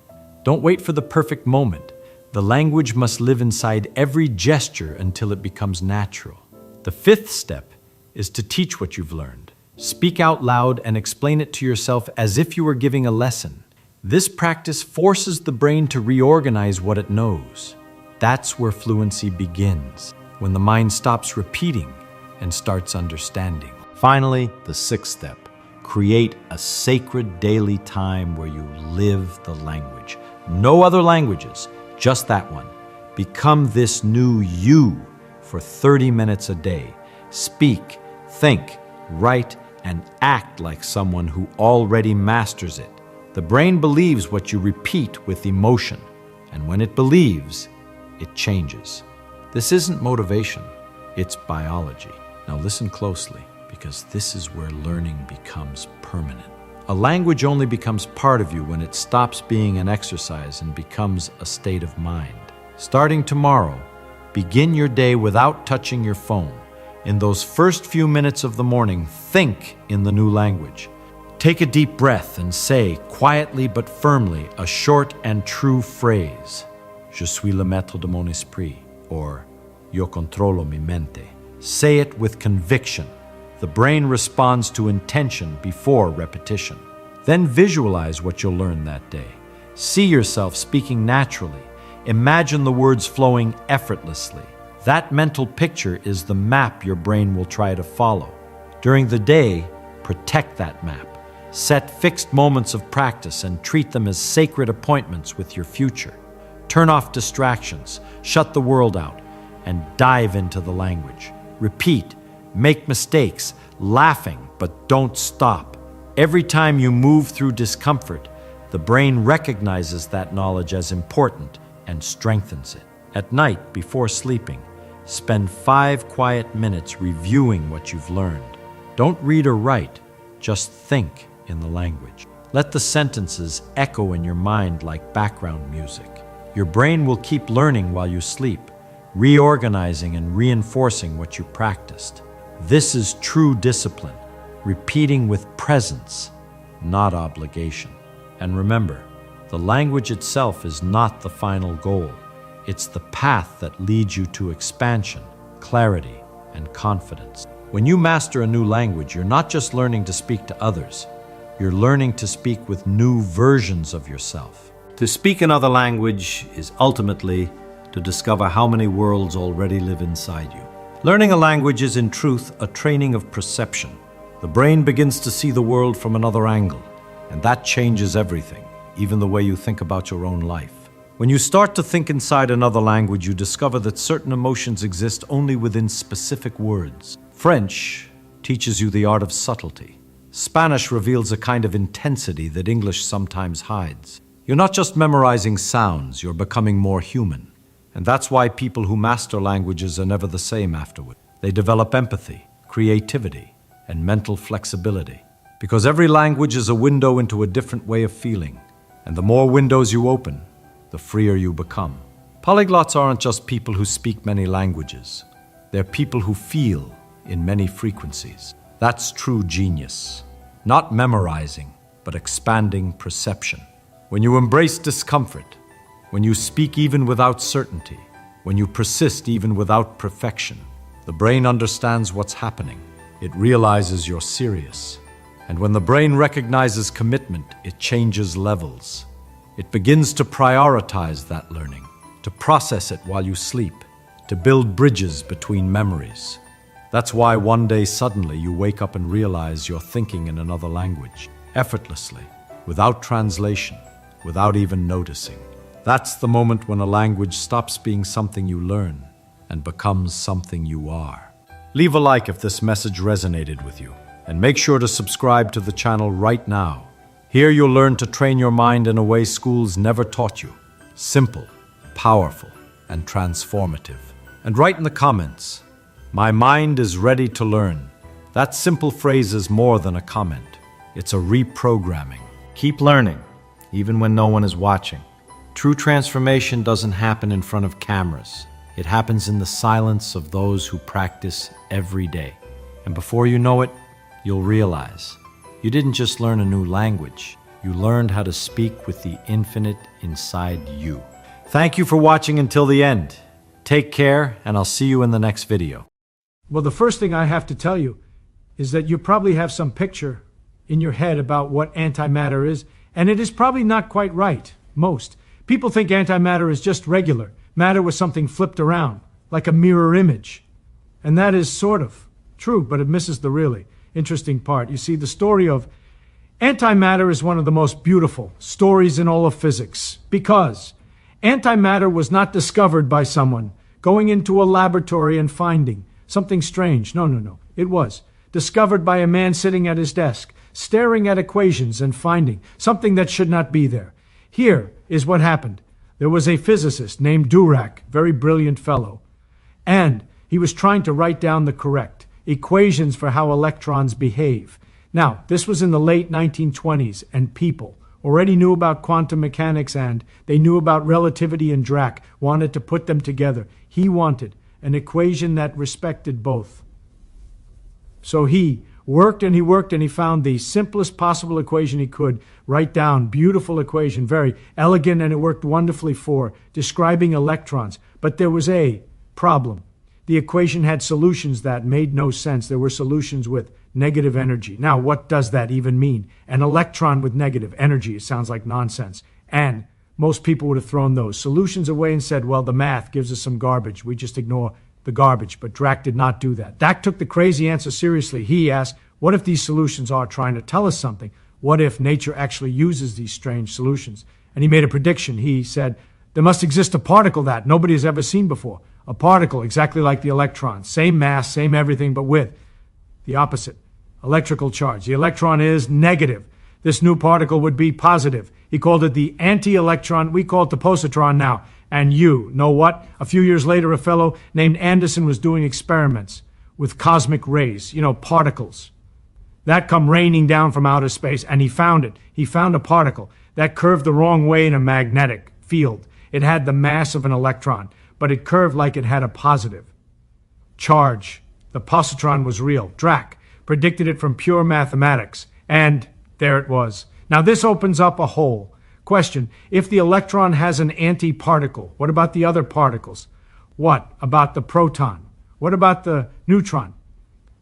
Don't wait for the perfect moment. The language must live inside every gesture until it becomes natural. The fifth step is to teach what you've learned. Speak out loud and explain it to yourself as if you were giving a lesson. This practice forces the brain to reorganize what it knows. That's where fluency begins. when the mind stops repeating and starts understanding. Finally, the sixth step. Create a sacred daily time where you live the language. No other languages, just that one. Become this new you for 30 minutes a day. Speak, think, write, and act like someone who already masters it. The brain believes what you repeat with emotion, and when it believes, it changes. This isn't motivation, it's biology. Now listen closely, because this is where learning becomes permanent. A language only becomes part of you when it stops being an exercise and becomes a state of mind. Starting tomorrow, begin your day without touching your phone. In those first few minutes of the morning, think in the new language. Take a deep breath and say, quietly but firmly, a short and true phrase. Je suis le maître de mon esprit, or Yo controlo mi mente. Say it with conviction. The brain responds to intention before repetition. Then visualize what you'll learn that day. See yourself speaking naturally. Imagine the words flowing effortlessly. That mental picture is the map your brain will try to follow. During the day, protect that map. Set fixed moments of practice and treat them as sacred appointments with your future. Turn off distractions, shut the world out, and dive into the language. Repeat, make mistakes, laughing, but don't stop. Every time you move through discomfort, the brain recognizes that knowledge as important and strengthens it. At night, before sleeping, spend 5 quiet minutes reviewing what you've learned. Don't read or write, just think in the language. Let the sentences echo in your mind like background music. Your brain will keep learning while you sleep, reorganizing and reinforcing what you practiced. This is true discipline, repeating with presence, not obligation. And remember, the language itself is not the final goal. It's the path that leads you to expansion, clarity, and confidence. When you master a new language, you're not just learning to speak to others, you're learning to speak with new versions of yourself. To speak another language is ultimately to discover how many worlds already live inside you. Learning a language is in truth a training of perception. The brain begins to see the world from another angle, and that changes everything, even the way you think about your own life. When you start to think inside another language, you discover that certain emotions exist only within specific words. French teaches you the art of subtlety. Spanish reveals a kind of intensity that English sometimes hides. You're not just memorizing sounds, you're becoming more human. And that's why people who master languages are never the same afterward. They develop empathy, creativity, and mental flexibility. Because every language is a window into a different way of feeling. And the more windows you open, the freer you become. Polyglots aren't just people who speak many languages. They're people who feel in many frequencies. That's true genius. Not memorizing, but expanding perception. When you embrace discomfort, when you speak even without certainty, when you persist even without perfection, the brain understands what's happening. It realizes you're serious. And when the brain recognizes commitment, it changes levels. It begins to prioritize that learning, to process it while you sleep, to build bridges between memories. That's why one day suddenly you wake up and realize you're thinking in another language, effortlessly, without translation, without even noticing. That's the moment when a language stops being something you learn and becomes something you are. Leave a like if this message resonated with you, and make sure to subscribe to the channel right now. Here you'll learn to train your mind in a way schools never taught you. Simple, powerful, and transformative. And write in the comments, "My mind is ready to learn." That simple phrase is more than a comment. It's a reprogramming. Keep learning, even when no one is watching. True transformation doesn't happen in front of cameras. It happens in the silence of those who practice every day. And before you know it, you'll realize you didn't just learn a new language. You learned how to speak with the infinite inside you. Thank you for watching until the end. Take care, and I'll see you in the next video. Well, the first thing I have to tell you is that you probably have some picture in your head about what antimatter is, and it is probably not quite right. Most people think antimatter is just regular matter with something flipped around. like a mirror image. And that is sort of true, but it misses the really interesting part. You see, the story of antimatter is one of the most beautiful stories in all of physics, because antimatter was not discovered by someone going into a laboratory and finding something strange. No. It was discovered by a man sitting at his desk, staring at equations and finding something that should not be there. Here is what happened. There was a physicist named Dirac, very brilliant fellow, and he was trying to write down the correct equations for how electrons behave. Now, this was in the late 1920s, and people already knew about quantum mechanics, and they knew about relativity, and Dirac wanted to put them together. He wanted an equation that respected both. So he worked and he found the simplest possible equation he could write down. Beautiful equation, very elegant, and it worked wonderfully for describing electrons. But there was a problem. The equation had solutions that made no sense. There were solutions with negative energy. Now, what does that even mean? An electron with negative energy. It sounds like nonsense. And most people would have thrown those solutions away and said, well, the math gives us some garbage. We just ignore the garbage. But Dirac did not do that. Dirac took the crazy answer seriously. He asked, what if these solutions are trying to tell us something? What if nature actually uses these strange solutions? And he made a prediction. He said, there must exist a particle that nobody has ever seen before. A particle exactly like the electron. Same mass, same everything, but with the opposite electrical charge. The electron is negative. This new particle would be positive. He called it the anti-electron. We call it the positron now. And you know what? A few years later, a fellow named Anderson was doing experiments with cosmic rays, particles that come raining down from outer space. And he found it. He found a particle that curved the wrong way in a magnetic field. It had the mass of an electron, but it curved like it had a positive charge. The positron was real. Dirac predicted it from pure mathematics, and there it was. Now this opens up a whole question. If the electron has an antiparticle, what about the other particles? What about the proton? What about the neutron?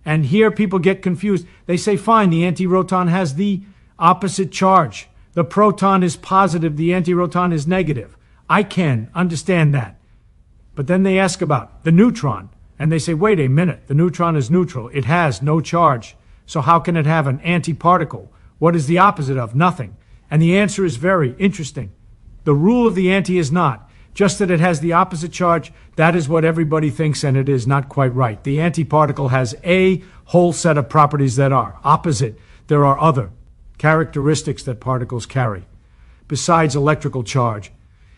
And here people get confused. They say, fine, the antiproton has the opposite charge. The proton is positive, the antiproton is negative. I can understand that. But then they ask about the neutron, and they say, wait a minute, the neutron is neutral. It has no charge. So how can it have an antiparticle? What is the opposite of? Nothing. And the answer is very interesting. The rule of the anti is not just that it has the opposite charge. That is what everybody thinks, and it is not quite right. The antiparticle has a whole set of properties that are opposite. There are other characteristics that particles carry besides electrical charge.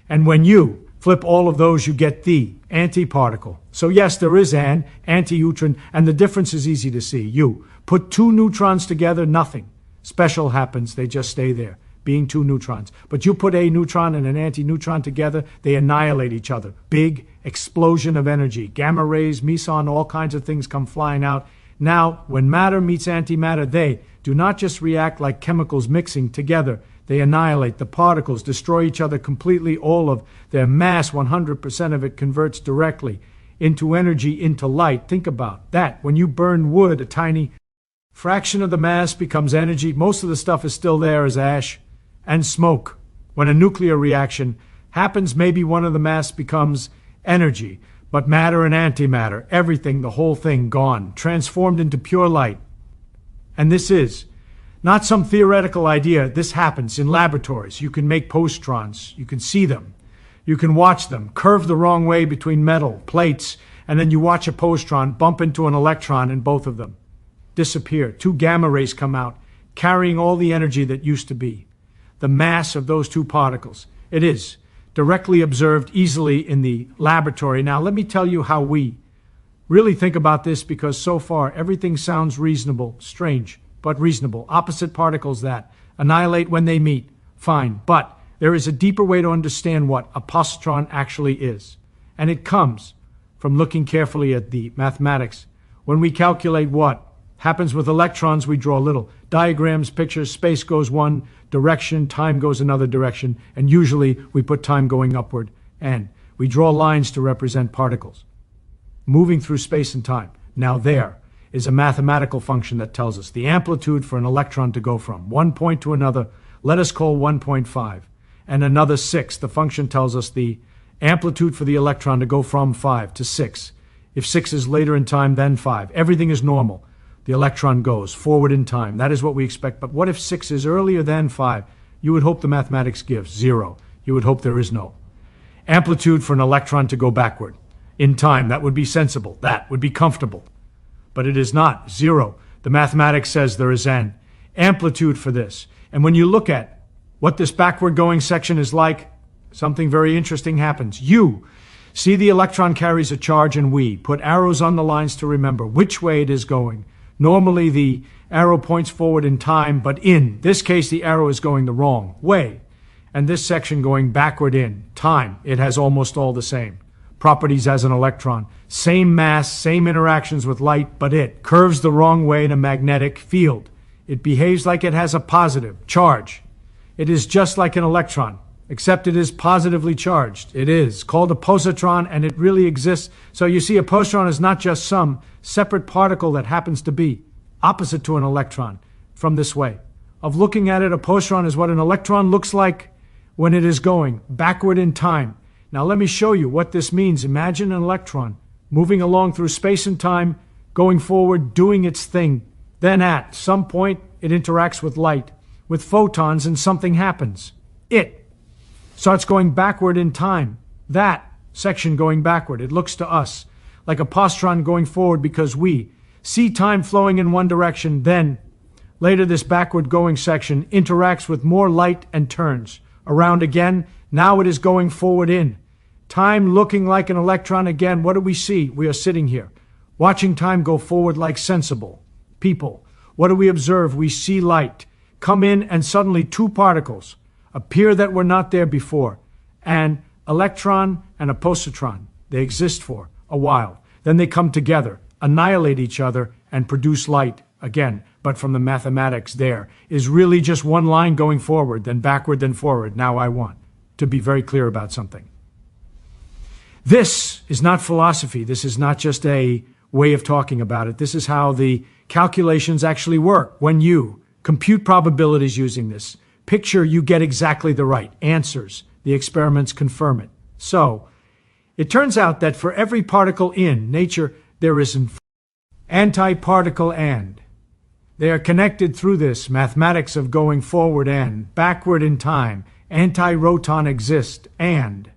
And when you flip all of those, you get the antiparticle. So yes, there is an antineutron, and the difference is easy to see. You put two neutrons together, nothing special happens. They just stay there, being two neutrons. But you put a neutron and an antineutron together, they annihilate each other. Big explosion of energy. Gamma rays, meson, all kinds of things come flying out. Now, when matter meets antimatter, they do not just react like chemicals mixing together. They annihilate. The particles destroy each other completely. All of their mass, 100% of it, converts directly into energy, into light. Think about that. When you burn wood, a tiny fraction of the mass becomes energy. Most of the stuff is still there as ash and smoke. When a nuclear reaction happens, maybe one of the mass becomes energy. But matter and antimatter, everything, the whole thing, gone, transformed into pure light. And this is not some theoretical idea. This happens in laboratories. You can make positrons. You can see them. You can watch them curve the wrong way between metal plates, and then you watch a positron bump into an electron, and both of them disappear. Two gamma rays come out, carrying all the energy that used to be the mass of those two particles. It is directly observed easily in the laboratory. Now, let me tell you how we really think about this, because so far everything sounds reasonable, strange, but reasonable. Opposite particles that annihilate when they meet, fine. But there is a deeper way to understand what a positron actually is. And it comes from looking carefully at the mathematics. When we calculate what happens with electrons, we draw little diagrams, pictures. Space goes one direction, time goes another direction, and usually we put time going upward, and we draw lines to represent particles moving through space and time. Now there is a mathematical function that tells us the amplitude for an electron to go from one point to another, let us call 1.5, and another 6. The function tells us the Amplitude for the electron to go from 5 to 6. If 6 is later in time than 5, everything is normal. The electron goes forward in time. That is what we expect. But what if 6 is earlier than 5? You would hope the mathematics gives 0. You would hope there is no. Amplitude for an electron to go backward in time. That would be sensible. That would be comfortable. But it is not 0. The mathematics says there is an amplitude for this. And when you look at what this backward going section is like, something very interesting happens. You see the electron carries a charge, and we put arrows on the lines to remember which way it is going. Normally the arrow points forward in time, but in this case the arrow is going the wrong way. And this section going backward in time, it has almost all the same properties as an electron. Same mass, same interactions with light, but it curves the wrong way in a magnetic field. It behaves like it has a positive charge. It is just like an electron, except it is positively charged. It is called a positron, and it really exists. So you see, a positron is not just some separate particle that happens to be opposite to an electron from this way. Of looking at it, a positron is what an electron looks like when it is going backward in time. Now let me show you what this means. Imagine an electron moving along through space and time, going forward, doing its thing. Then at some point, it interacts with light, with photons, and something happens. It starts going backward in time. That section going backward, it looks to us like a positron going forward because we see time flowing in one direction. Then later this backward going section interacts with more light and turns around again. Now it is going forward in time, looking like an electron again. What do we see? We are sitting here watching time go forward like sensible people. What do we observe? We see light come in, and suddenly two particles appear that were not there before. An electron and a positron. They exist for a while. Then they come together, annihilate each other, and produce light again. But from the mathematics, there is really just one line going forward, then backward, then forward. Now I want to be very clear about something. This is not philosophy. This is not just a way of talking about it. This is how the calculations actually work. When you compute probabilities using this, picture you get exactly the right answers. The experiments confirm it. So, it turns out that for every particle in nature, there is an anti-particle and. They are connected through this mathematics of going forward and backward in time. Anti-roton exist, and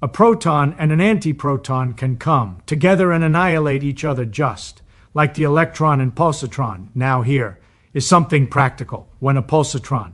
a proton and an antiproton can come together and annihilate each other, just like the electron and positron. Now here is something practical. When a positron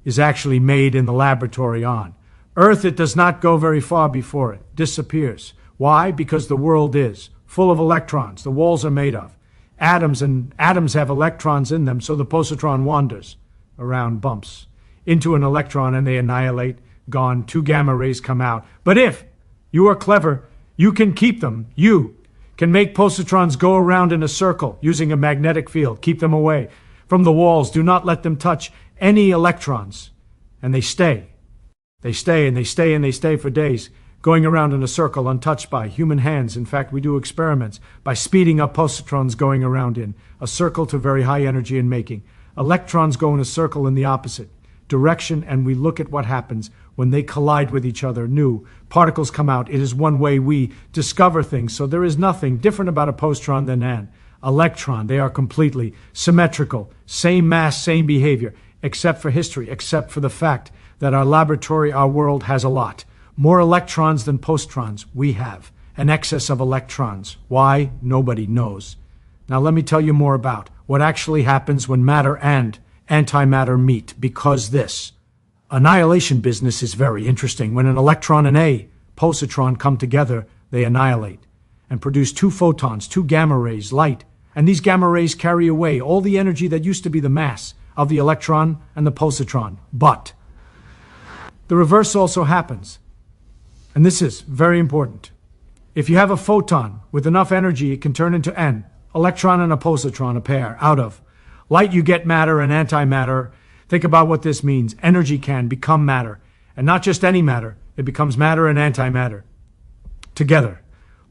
is actually made in the laboratory on Earth, it does not go very far before it disappears. Why? Because the world is full of electrons. The walls are made of atoms, and atoms have electrons in them, so the positron wanders around, bumps into an electron, and they annihilate, gone. 2 gamma rays come out. But if you are clever, you can keep them. You can make positrons go around in a circle using a magnetic field. Keep them away from the walls. Do not let them touch any electrons. And they stay. They stay and they stay and they stay for days, going around in a circle untouched by human hands. In fact, we do experiments by speeding up positrons going around in a circle to very high energy and making electrons go in a circle in the opposite direction, and we look at what happens when they collide with each other. New particles come out. It is one way we discover things. So there is nothing different about a positron than an electron. They are completely symmetrical, same mass, same behavior, except for history, except for the fact that our laboratory, our world, has a lot more electrons than positrons. We have an excess of electrons. Why? Nobody knows. Now let me tell you more about what actually happens when matter and antimatter meet, because this annihilation business is very interesting. When an electron and a positron come together, they annihilate and produce 2 photons, 2 gamma rays, light. And these gamma rays carry away all the energy that used to be the mass of the electron and the positron. But the reverse also happens. And this is very important. If you have a photon with enough energy, it can turn into an electron and a positron, a pair. Out of light, you get matter and antimatter. Think about what this means. Energy can become matter. And not just any matter. It becomes matter and antimatter together,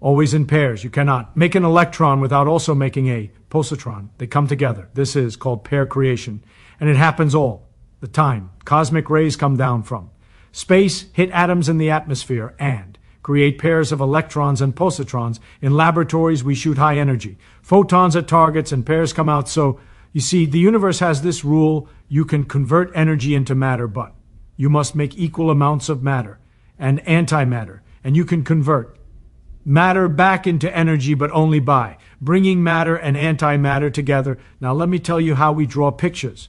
always in pairs. You cannot make an electron without also making a positron. They come together. This is called pair creation. And it happens all the time. Cosmic rays come down from space, hit atoms in the atmosphere, and create pairs of electrons and positrons. In laboratories, we shoot high energy. Photons are targets and pairs come out. So you see, the universe has this rule: you can convert energy into matter, but you must make equal amounts of matter and antimatter. And you can convert matter back into energy, but only by bringing matter and antimatter together. Now, let me tell you how we draw pictures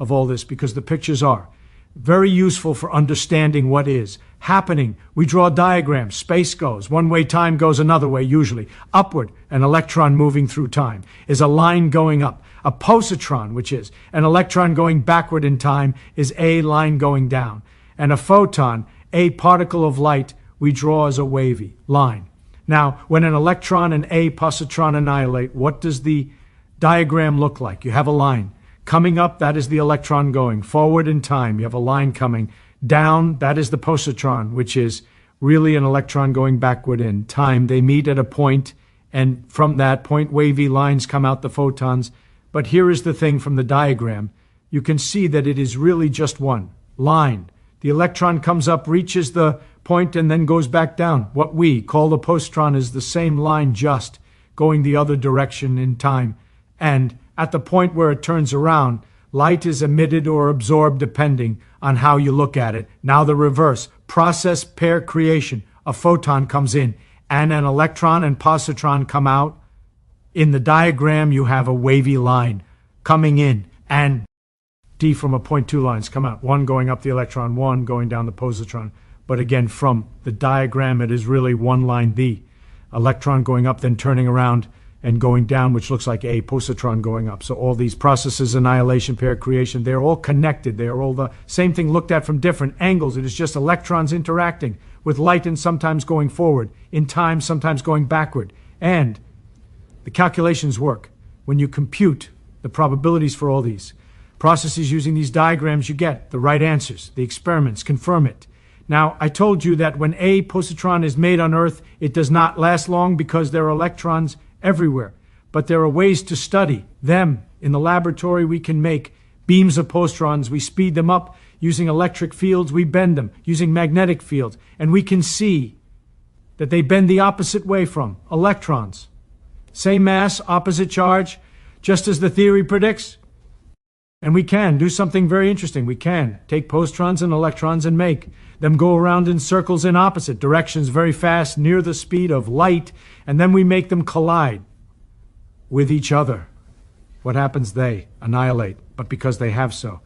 of all this, because the pictures are very useful for understanding what is happening. We draw diagrams. Space goes one way, time goes another way, usually upward. An electron moving through time is a line going up. A positron, which is an electron going backward in time, is a line going down. And a photon, a particle of light, we draw as a wavy line. Now, when an electron and a positron annihilate, what does the diagram look like? You have a line coming up, that is the electron going forward in time. You have a line coming down, that is the positron, which is really an electron going backward in time. They meet at a point, and from that point, wavy lines come out, the photons. But here is the thing from the diagram. You can see that it is really just one line. The electron comes up, reaches the point, and then goes back down. What we call the positron is the same line, just going the other direction in time. And at the point where it turns around, light is emitted or absorbed depending on how you look at it. Now the reverse, process pair creation. A photon comes in and an electron and positron come out. In the diagram, you have a wavy line coming in, and D from a point, two lines come out. One going up the electron, one going down the positron. But again, from the diagram, it is really one line, the electron going up, then turning around and going down, which looks like a positron going up. So all these processes, annihilation, pair creation, they're all connected. They are all the same thing looked at from different angles. It is just electrons interacting with light and sometimes going forward, in time, sometimes going backward. And the calculations work. When you compute the probabilities for all these processes using these diagrams, you get the right answers. The experiments confirm it. Now, I told you that when a positron is made on Earth, it does not last long because there are electrons everywhere. But there are ways to study them. In the laboratory, we can make beams of positrons. We speed them up using electric fields. We bend them using magnetic fields. And we can see that they bend the opposite way from electrons. Same mass, opposite charge, just as the theory predicts. And we can do something very interesting. We can take positrons and electrons and make them go around in circles in opposite directions very fast, near the speed of light, and then we make them collide with each other. What happens? They annihilate, but because they have so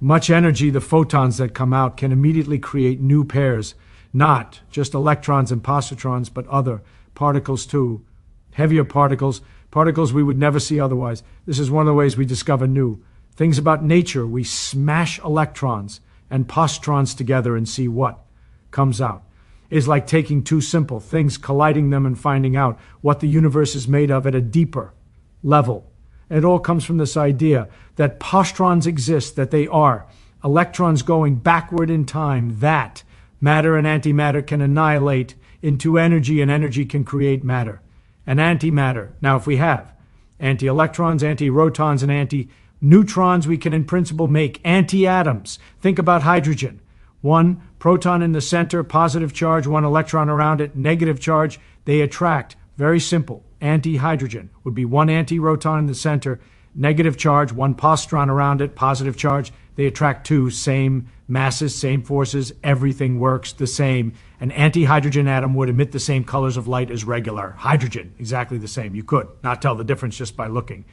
much energy, the photons that come out can immediately create new pairs, not just electrons and positrons, but other particles too, heavier particles, particles we would never see otherwise. This is one of the ways we discover new things about nature. We smash electrons and positrons together and see what comes out. It's like taking two simple things, colliding them, and finding out what the universe is made of at a deeper level. And it all comes from this idea that positrons exist, that they are electrons going backward in time, that matter and antimatter can annihilate into energy, and energy can create matter and antimatter. Now, if we have anti-electrons, anti-protons, and anti-neutrons, we can in principle make anti-atoms. Think about hydrogen. One proton in the center, positive charge, one electron around it, negative charge. They attract. Very simple. Anti-hydrogen would be one anti-proton in the center, negative charge, one positron around it, positive charge. They attract two, same masses, same forces. Everything works the same. An anti-hydrogen atom would emit the same colors of light as regular hydrogen, exactly the same. You could not tell the difference just by looking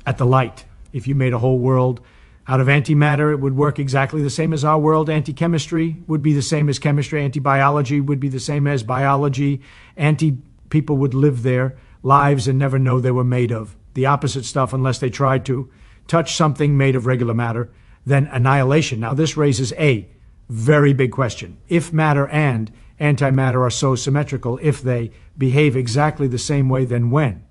at the light. If you made a whole world out of antimatter, it would work exactly the same as our world. Anti-chemistry would be the same as chemistry. Anti-biology would be the same as biology. People would live their lives and never know they were made of the opposite stuff unless they tried to touch something made of regular matter. Then annihilation. Now this raises a very big question. If matter and antimatter are so symmetrical, if they behave exactly the same way, then when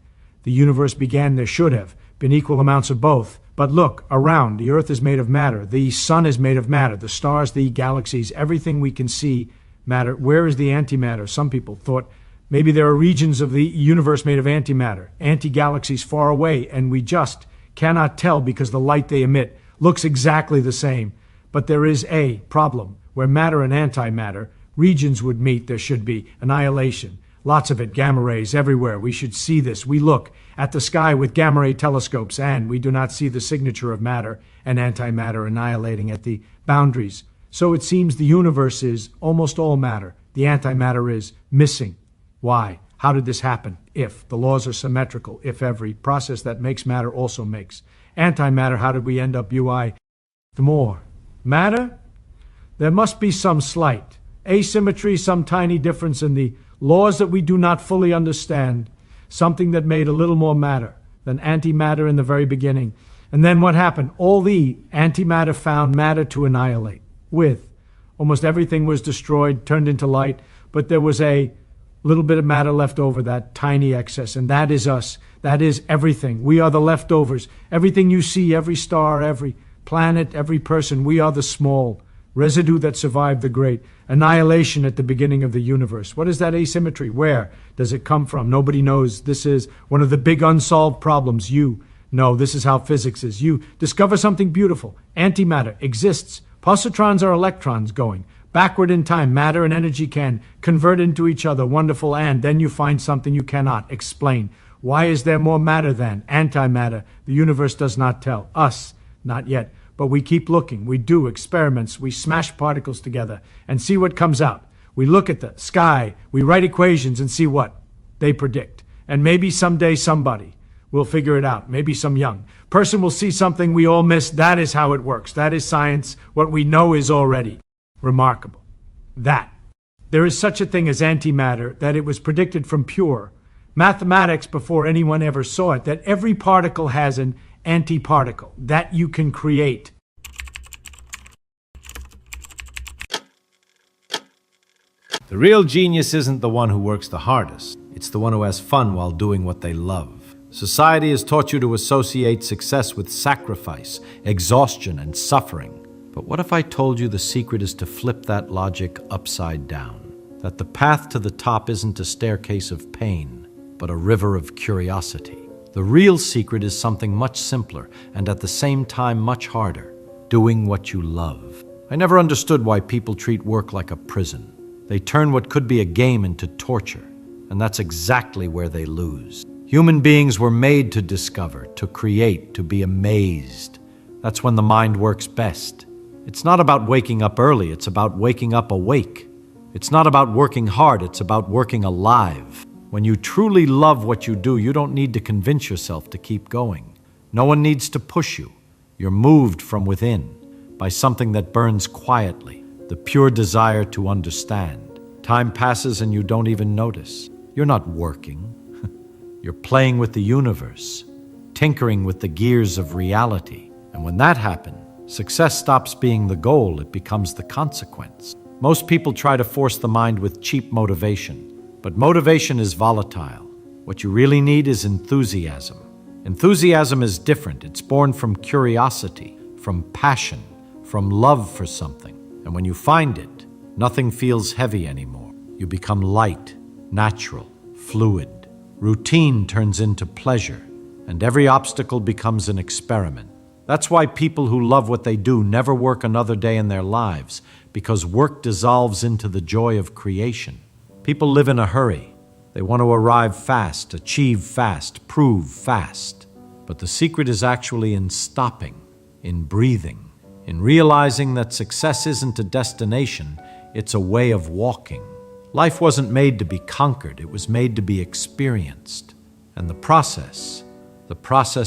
the universe began, there should have been equal amounts of both. But look around. The Earth is made of matter. The sun is made of matter. The stars, the galaxies, everything we can see matter. Where is the antimatter? Some people thought maybe there are regions of the universe made of antimatter, anti-galaxies far away, and we just cannot tell because the light they emit looks exactly the same. But there is a problem where matter and antimatter regions would meet, there should be annihilation. Lots of it, gamma rays everywhere. We should see this. We look at the sky with gamma ray telescopes, and we do not see the signature of matter and antimatter annihilating at the boundaries. So it seems the universe is almost all matter. The antimatter is missing. Why? How did this happen? If the laws are symmetrical, if every process that makes matter also makes antimatter, how did we end up UI? The more matter? There must be some slight asymmetry, some tiny difference in the laws that we do not fully understand, something that made a little more matter than antimatter in the very beginning. And then what happened? All the antimatter found matter to annihilate with. Almost everything was destroyed, turned into light, but there was a little bit of matter left over, that tiny excess, and that is us. That is everything. We are the leftovers. Everything you see, every star, every planet, every person, we are the small residue that survived the great annihilation at the beginning of the universe. What is that asymmetry? Where does it come from? Nobody knows. This is one of the big unsolved problems. You know, this is how physics is. You discover something beautiful. Antimatter exists. Positrons are electrons going backward in time. Matter and energy can convert into each other. Wonderful. And then you find something you cannot explain. Why is there more matter than antimatter? The universe does not tell us. Not yet. But we keep looking. We do experiments. We smash particles together and see what comes out. We look at the sky. We write equations and see what they predict. And maybe someday somebody will figure it out. Maybe some young person will see something we all miss. That is how it works. That is science. What we know is already remarkable. That there is such a thing as antimatter, that it was predicted from pure mathematics before anyone ever saw it, that every particle has an antiparticle that you can create. The real genius isn't the one who works the hardest. It's the one who has fun while doing what they love. Society has taught you to associate success with sacrifice, exhaustion, and suffering. But what if I told you the secret is to flip that logic upside down? That the path to the top isn't a staircase of pain, but a river of curiosity. The real secret is something much simpler and at the same time much harder: doing what you love. I never understood why people treat work like a prison. They turn what could be a game into torture, and that's exactly where they lose. Human beings were made to discover, to create, to be amazed. That's when the mind works best. It's not about waking up early, it's about waking up awake. It's not about working hard, it's about working alive. When you truly love what you do, you don't need to convince yourself to keep going. No one needs to push you. You're moved from within by something that burns quietly, the pure desire to understand. Time passes and you don't even notice. You're not working. You're playing with the universe, tinkering with the gears of reality. And when that happens, success stops being the goal, it becomes the consequence. Most people try to force the mind with cheap motivation. But motivation is volatile. What you really need is enthusiasm. Enthusiasm is different. It's born from curiosity, from passion, from love for something. And when you find it, nothing feels heavy anymore. You become light, natural, fluid. Routine turns into pleasure, and every obstacle becomes an experiment. That's why people who love what they do never work another day in their lives, because work dissolves into the joy of creation. People live in a hurry. They want to arrive fast, achieve fast, prove fast. But the secret is actually in stopping, in breathing, in realizing that success isn't a destination, it's a way of walking. Life wasn't made to be conquered, it was made to be experienced. And the process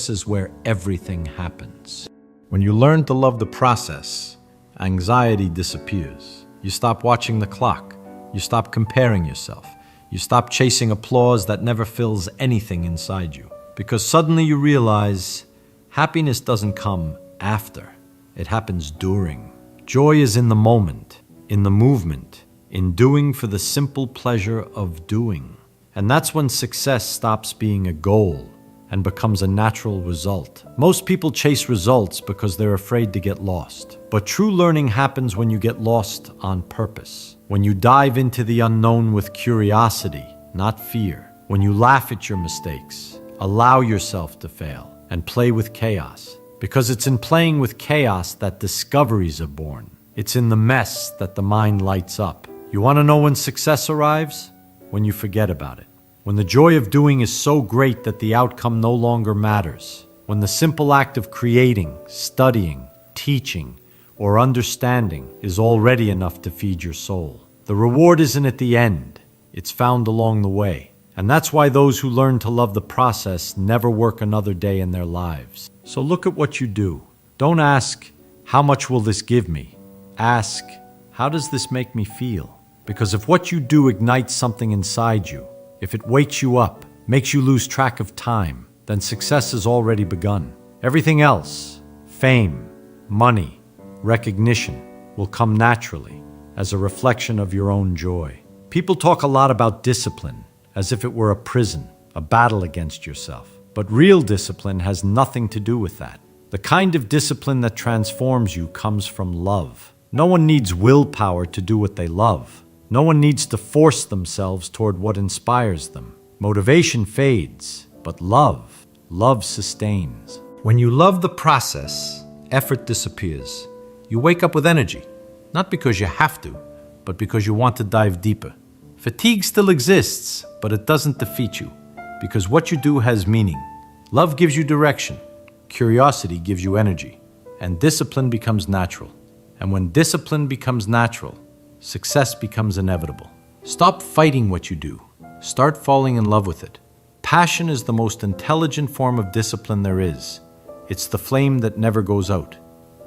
is where everything happens. When you learn to love the process, anxiety disappears. You stop watching the clock. You stop comparing yourself. You stop chasing applause that never fills anything inside you. Because suddenly you realize happiness doesn't come after. It happens during. Joy is in the moment, in the movement, in doing for the simple pleasure of doing. And that's when success stops being a goal and becomes a natural result. Most people chase results because they're afraid to get lost. But true learning happens when you get lost on purpose. When you dive into the unknown with curiosity, not fear. When you laugh at your mistakes, allow yourself to fail, and play with chaos. Because it's in playing with chaos that discoveries are born. It's in the mess that the mind lights up. You want to know when success arrives? When you forget about it. When the joy of doing is so great that the outcome no longer matters. When the simple act of creating, studying, teaching, or understanding is already enough to feed your soul. The reward isn't at the end. It's found along the way. And that's why those who learn to love the process never work another day in their lives. So look at what you do. Don't ask, how much will this give me? Ask, how does this make me feel? Because if what you do ignites something inside you, if it wakes you up, makes you lose track of time, then success has already begun. Everything else, fame, money, recognition, will come naturally as a reflection of your own joy. People talk a lot about discipline as if it were a prison, a battle against yourself. But real discipline has nothing to do with that. The kind of discipline that transforms you comes from love. No one needs willpower to do what they love. No one needs to force themselves toward what inspires them. Motivation fades, but love sustains. When you love the process, effort disappears. You wake up with energy, not because you have to, but because you want to dive deeper. Fatigue still exists, but it doesn't defeat you, because what you do has meaning. Love gives you direction, curiosity gives you energy, and discipline becomes natural. And when discipline becomes natural, success becomes inevitable. Stop fighting what you do. Start falling in love with it. Passion is the most intelligent form of discipline there is. It's the flame that never goes out.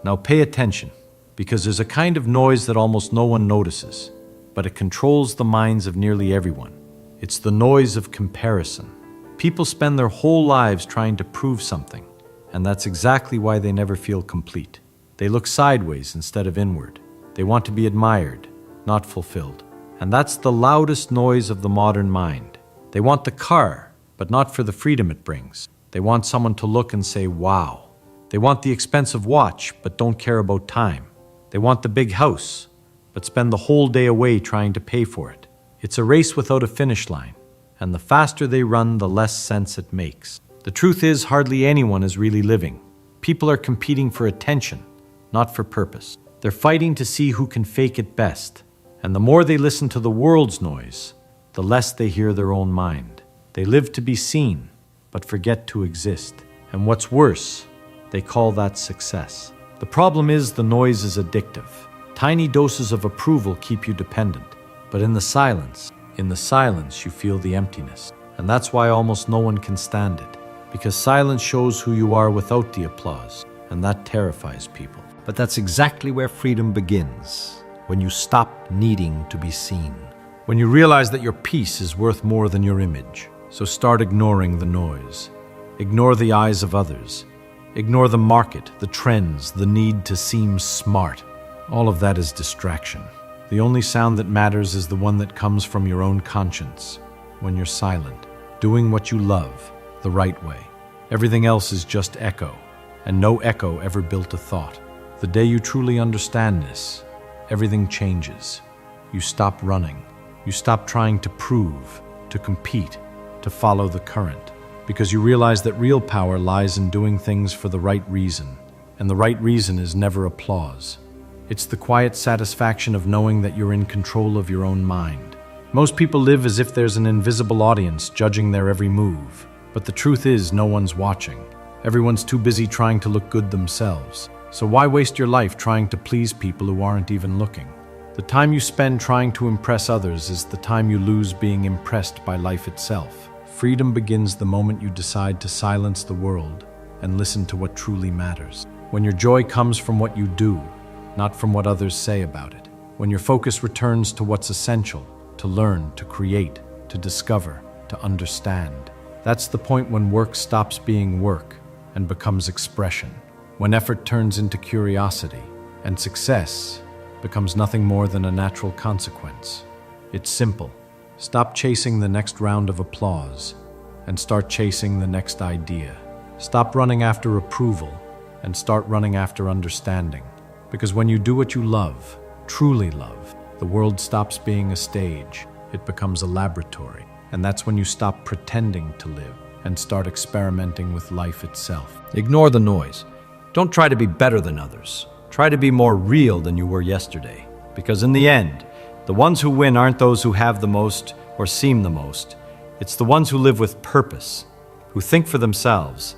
Now pay attention, because there's a kind of noise that almost no one notices, but it controls the minds of nearly everyone. It's the noise of comparison. People spend their whole lives trying to prove something, and that's exactly why they never feel complete. They look sideways instead of inward. They want to be admired, not fulfilled. And that's the loudest noise of the modern mind. They want the car, but not for the freedom it brings. They want someone to look and say, wow. They want the expensive watch, but don't care about time. They want the big house, but spend the whole day away trying to pay for it. It's a race without a finish line, and the faster they run, the less sense it makes. The truth is, hardly anyone is really living. People are competing for attention, not for purpose. They're fighting to see who can fake it best. And the more they listen to the world's noise, the less they hear their own mind. They live to be seen, but forget to exist. And what's worse, they call that success. The problem is the noise is addictive. Tiny doses of approval keep you dependent. But in the silence you feel the emptiness. And that's why almost no one can stand it. Because silence shows who you are without the applause, and that terrifies people. But that's exactly where freedom begins. When you stop needing to be seen. When you realize that your peace is worth more than your image. So start ignoring the noise. Ignore the eyes of others. Ignore the market, the trends, the need to seem smart. All of that is distraction. The only sound that matters is the one that comes from your own conscience. When you're silent, doing what you love, the right way. Everything else is just echo, and no echo ever built a thought. The day you truly understand this, everything changes. You stop running. You stop trying to prove, to compete, to follow the current. Because you realize that real power lies in doing things for the right reason. And the right reason is never applause. It's the quiet satisfaction of knowing that you're in control of your own mind. Most people live as if there's an invisible audience judging their every move. But the truth is, no one's watching. Everyone's too busy trying to look good themselves. So why waste your life trying to please people who aren't even looking? The time you spend trying to impress others is the time you lose being impressed by life itself. Freedom begins the moment you decide to silence the world and listen to what truly matters. When your joy comes from what you do, not from what others say about it. When your focus returns to what's essential, to learn, to create, to discover, to understand. That's the point when work stops being work and becomes expression. When effort turns into curiosity, and success becomes nothing more than a natural consequence. It's simple. Stop chasing the next round of applause and start chasing the next idea. Stop running after approval and start running after understanding. Because when you do what you love, truly love, the world stops being a stage. It becomes a laboratory. And that's when you stop pretending to live and start experimenting with life itself. Ignore the noise. Don't try to be better than others. Try to be more real than you were yesterday. Because in the end, The ones who win aren't those who have the most or seem the most. It's the ones who live with purpose, who think for themselves,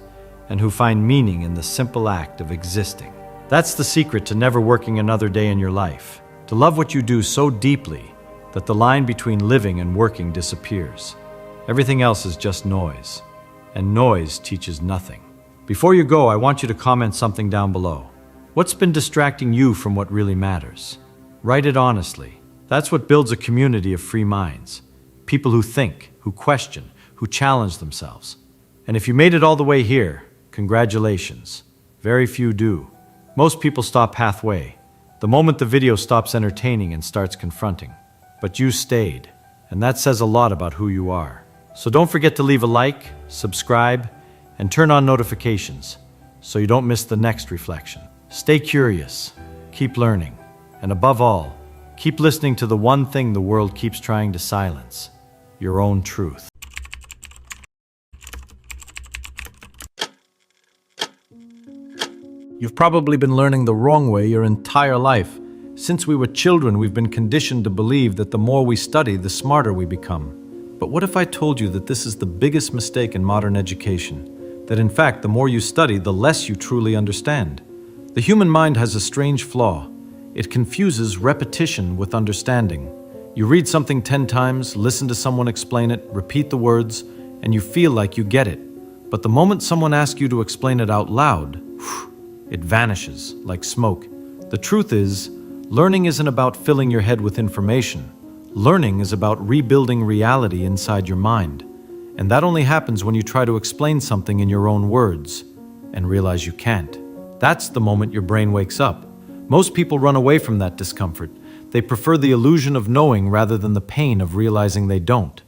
and who find meaning in the simple act of existing. That's the secret to never working another day in your life. To love what you do so deeply that the line between living and working disappears. Everything else is just noise, and noise teaches nothing. Before you go, I want you to comment something down below. What's been distracting you from what really matters? Write it honestly. That's what builds a community of free minds. People who think, who question, who challenge themselves. And if you made it all the way here, congratulations. Very few do. Most people stop halfway, the moment the video stops entertaining and starts confronting. But you stayed, and that says a lot about who you are. So don't forget to leave a like, subscribe, and turn on notifications so you don't miss the next reflection. Stay curious, keep learning, and above all, keep listening to the one thing the world keeps trying to silence: your own truth. You've probably been learning the wrong way your entire life. Since we were children, we've been conditioned to believe that the more we study, the smarter we become. But what if I told you that this is the biggest mistake in modern education? That in fact, the more you study, the less you truly understand. The human mind has a strange flaw. It confuses repetition with understanding. You read something 10 times, listen to someone explain it, repeat the words, and you feel like you get it. But the moment someone asks you to explain it out loud, it vanishes like smoke. The truth is, learning isn't about filling your head with information. Learning is about rebuilding reality inside your mind. And that only happens when you try to explain something in your own words and realize you can't. That's the moment your brain wakes up. Most people run away from that discomfort. They prefer the illusion of knowing rather than the pain of realizing they don't.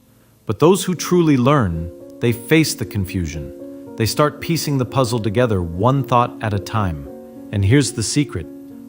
But those who truly learn, they face the confusion. They start piecing the puzzle together one thought at a time. And here's the secret.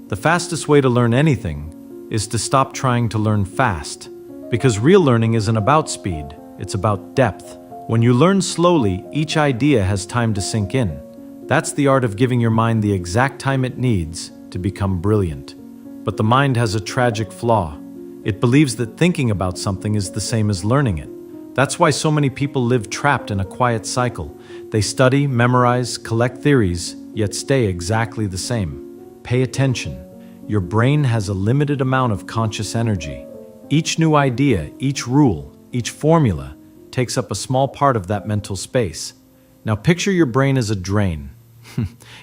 The fastest way to learn anything is to stop trying to learn fast. Because real learning isn't about speed, it's about depth. When you learn slowly, each idea has time to sink in. That's the art of giving your mind the exact time it needs to become brilliant. But the mind has a tragic flaw. It believes that thinking about something is the same as learning it. That's why so many people live trapped in a quiet cycle. They study, memorize, collect theories, yet stay exactly the same. Pay attention. Your brain has a limited amount of conscious energy. Each new idea, each rule, each formula takes up a small part of that mental space. Now picture your brain as a drain.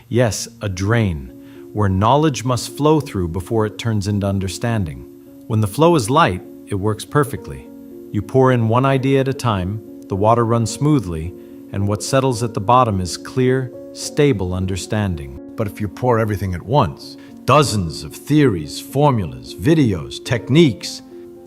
Yes, a drain, where knowledge must flow through before it turns into understanding. When the flow is light, it works perfectly. You pour in one idea at a time, the water runs smoothly, and what settles at the bottom is clear, stable understanding. But if you pour everything at once, dozens of theories, formulas, videos, techniques,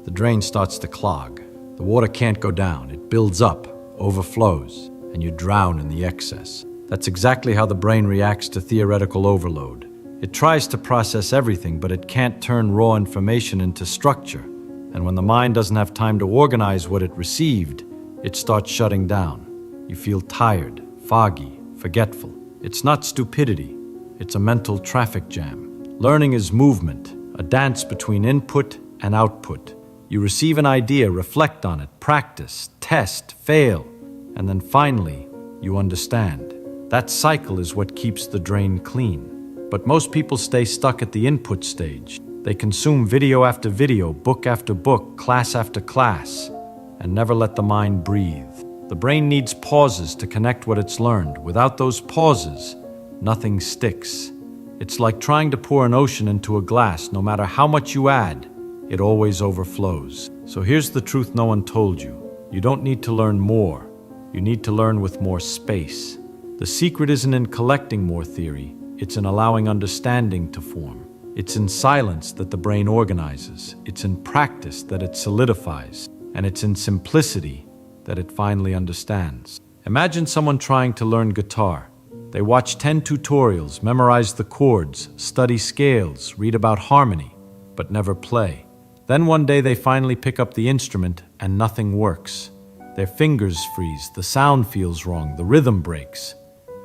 the drain starts to clog. The water can't go down. It builds up, overflows, and you drown in the excess. That's exactly how the brain reacts to theoretical overload. It tries to process everything, but it can't turn raw information into structure. And when the mind doesn't have time to organize what it received, it starts shutting down. You feel tired, foggy, forgetful. It's not stupidity. It's a mental traffic jam. Learning is movement, a dance between input and output. You receive an idea, reflect on it, practice, test, fail, and then finally, you understand. That cycle is what keeps the drain clean. But most people stay stuck at the input stage. They consume video after video, book after book, class after class, and never let the mind breathe. The brain needs pauses to connect what it's learned. Without those pauses, nothing sticks. It's like trying to pour an ocean into a glass. No matter how much you add, it always overflows. So here's the truth no one told you. You don't need to learn more. You need to learn with more space. The secret isn't in collecting more theory. It's in allowing understanding to form. It's in silence that the brain organizes. It's in practice that it solidifies. And it's in simplicity that it finally understands. Imagine someone trying to learn guitar. They watch 10 tutorials, memorize the chords, study scales, read about harmony, but never play. Then one day they finally pick up the instrument and nothing works. Their fingers freeze, the sound feels wrong, the rhythm breaks.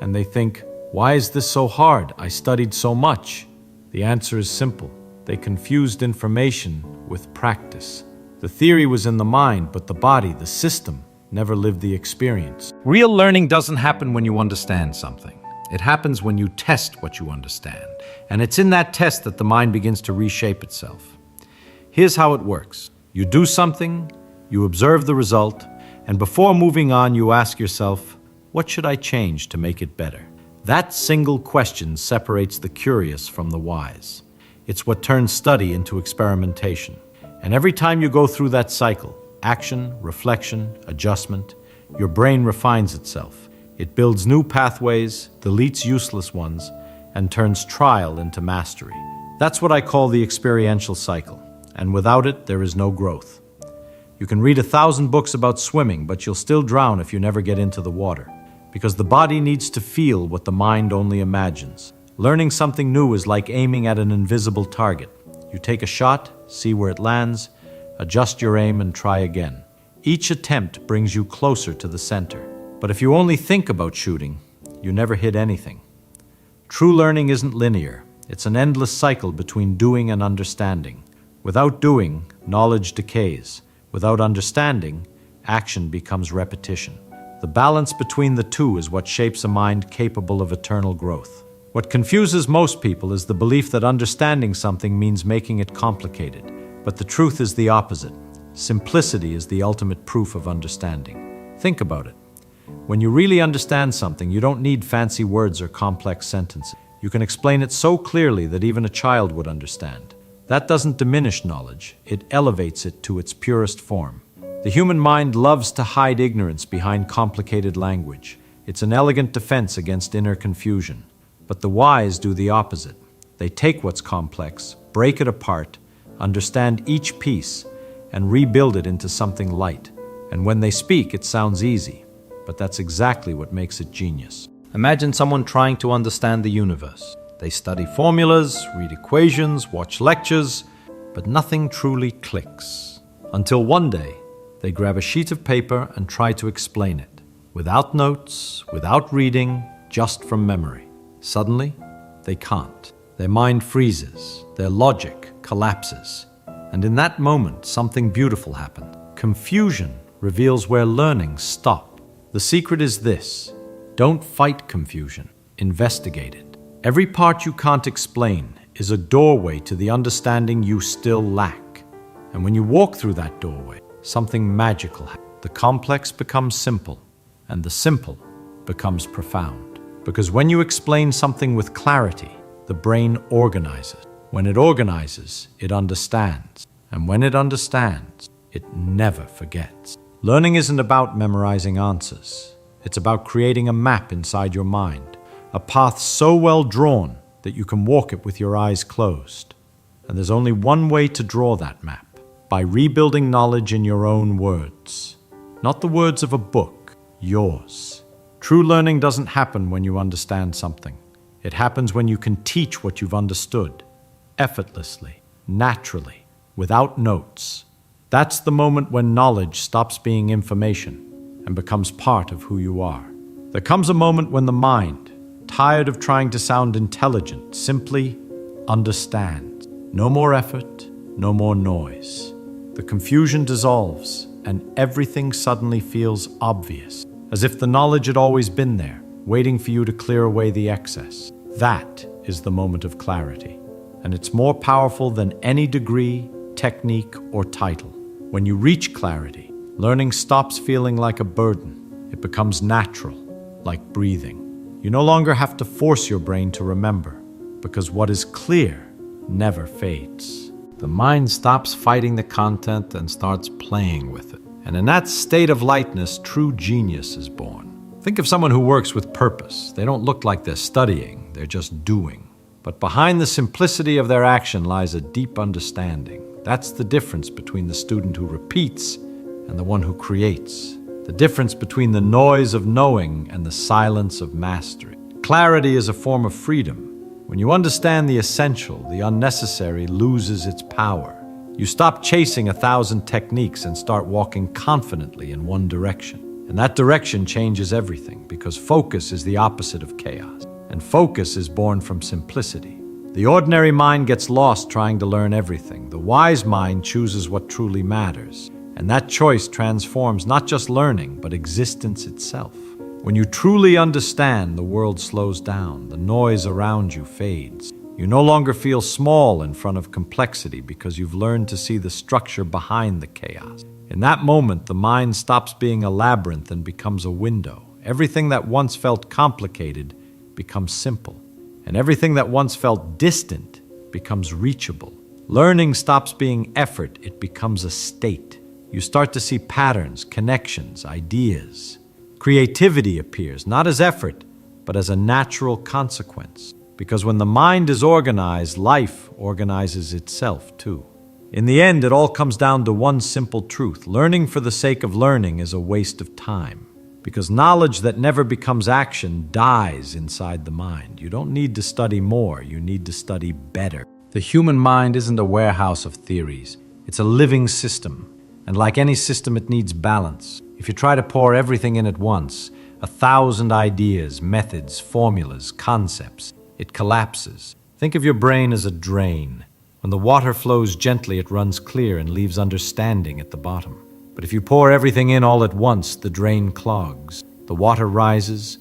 And they think, why is this so hard? I studied so much. The answer is simple. They confused information with practice. The theory was in the mind, but the body, the system, never lived the experience. Real learning doesn't happen when you understand something. It happens when you test what you understand. And it's in that test that the mind begins to reshape itself. Here's how it works. You do something, you observe the result, and before moving on, you ask yourself, what should I change to make it better? That single question separates the curious from the wise. It's what turns study into experimentation. And every time you go through that cycle, action, reflection, adjustment, your brain refines itself. It builds new pathways, deletes useless ones, and turns trial into mastery. That's what I call the experiential cycle. And without it, there is no growth. You can read 1,000 books about swimming, but you'll still drown if you never get into the water. Because the body needs to feel what the mind only imagines. Learning something new is like aiming at an invisible target. You take a shot, see where it lands, adjust your aim, and try again. Each attempt brings you closer to the center. But if you only think about shooting, you never hit anything. True learning isn't linear. It's an endless cycle between doing and understanding. Without doing, knowledge decays. Without understanding, action becomes repetition. The balance between the two is what shapes a mind capable of eternal growth. What confuses most people is the belief that understanding something means making it complicated. But the truth is the opposite. Simplicity is the ultimate proof of understanding. Think about it. When you really understand something, you don't need fancy words or complex sentences. You can explain it so clearly that even a child would understand. That doesn't diminish knowledge, it elevates it to its purest form. The human mind loves to hide ignorance behind complicated language. It's an elegant defense against inner confusion. But the wise do the opposite. They take what's complex, break it apart, understand each piece, and rebuild it into something light. And when they speak, it sounds easy, but that's exactly what makes it genius. Imagine someone trying to understand the universe. They study formulas, read equations, watch lectures, but nothing truly clicks. Until one day, they grab a sheet of paper and try to explain it. Without notes, without reading, just from memory. Suddenly, they can't. Their mind freezes, their logic collapses. And in that moment, something beautiful happened. Confusion reveals where learning stopped. The secret is this: don't fight confusion, investigate it. Every part you can't explain is a doorway to the understanding you still lack. And when you walk through that doorway, something magical happens. The complex becomes simple, and the simple becomes profound. Because when you explain something with clarity, the brain organizes. When it organizes, it understands. And when it understands, it never forgets. Learning isn't about memorizing answers. It's about creating a map inside your mind, a path so well drawn that you can walk it with your eyes closed. And there's only one way to draw that map: by rebuilding knowledge in your own words. Not the words of a book, yours. True learning doesn't happen when you understand something. It happens when you can teach what you've understood, effortlessly, naturally, without notes. That's the moment when knowledge stops being information and becomes part of who you are. There comes a moment when the mind, tired of trying to sound intelligent, simply understands. No more effort, no more noise. The confusion dissolves and everything suddenly feels obvious. As if the knowledge had always been there, waiting for you to clear away the excess. That is the moment of clarity. And it's more powerful than any degree, technique, or title. When you reach clarity, learning stops feeling like a burden. It becomes natural, like breathing. You no longer have to force your brain to remember, because what is clear never fades. The mind stops fighting the content and starts playing with it. And in that state of lightness, true genius is born. Think of someone who works with purpose. They don't look like they're studying, they're just doing. But behind the simplicity of their action lies a deep understanding. That's the difference between the student who repeats and the one who creates. The difference between the noise of knowing and the silence of mastery. Clarity is a form of freedom. When you understand the essential, the unnecessary loses its power. You stop chasing 1,000 techniques and start walking confidently in one direction. And that direction changes everything, because focus is the opposite of chaos. And focus is born from simplicity. The ordinary mind gets lost trying to learn everything. The wise mind chooses what truly matters. And that choice transforms not just learning, but existence itself. When you truly understand, the world slows down. The noise around you fades. You no longer feel small in front of complexity because you've learned to see the structure behind the chaos. In that moment, the mind stops being a labyrinth and becomes a window. Everything that once felt complicated becomes simple. And everything that once felt distant becomes reachable. Learning stops being effort, it becomes a state. You start to see patterns, connections, ideas. Creativity appears, not as effort, but as a natural consequence. Because when the mind is organized, life organizes itself too. In the end, it all comes down to one simple truth. Learning for the sake of learning is a waste of time. Because knowledge that never becomes action dies inside the mind. You don't need to study more, you need to study better. The human mind isn't a warehouse of theories. It's a living system. And like any system, it needs balance. If you try to pour everything in at once, 1,000 ideas, methods, formulas, concepts, it collapses. Think of your brain as a drain. When the water flows gently, it runs clear and leaves understanding at the bottom. But if you pour everything in all at once, the drain clogs. The water rises,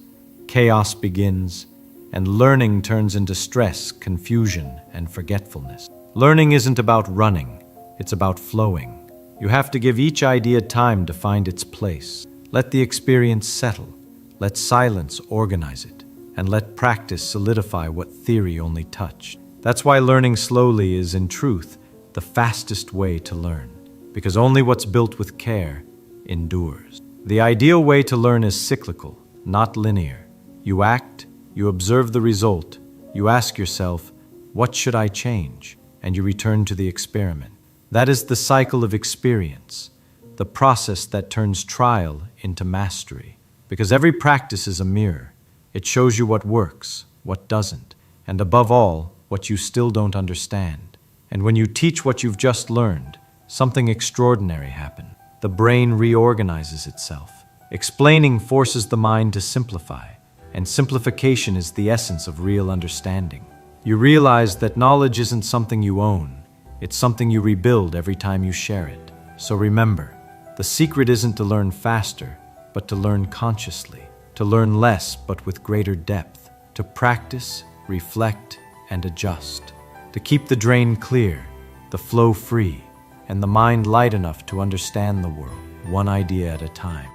chaos begins, and learning turns into stress, confusion, and forgetfulness. Learning isn't about running, it's about flowing. You have to give each idea time to find its place. Let the experience settle. Let silence organize it. And let practice solidify what theory only touched. That's why learning slowly is, in truth, the fastest way to learn. Because only what's built with care endures. The ideal way to learn is cyclical, not linear. You act, you observe the result, you ask yourself, what should I change? And you return to the experiment. That is the cycle of experience, the process that turns trial into mastery. Because every practice is a mirror. It shows you what works, what doesn't, and above all, what you still don't understand. And when you teach what you've just learned, something extraordinary happens. The brain reorganizes itself. Explaining forces the mind to simplify, and simplification is the essence of real understanding. You realize that knowledge isn't something you own. It's something you rebuild every time you share it. So remember, the secret isn't to learn faster, but to learn consciously, to learn less but with greater depth, to practice, reflect, and adjust, to keep the drain clear, the flow free, and the mind light enough to understand the world, one idea at a time.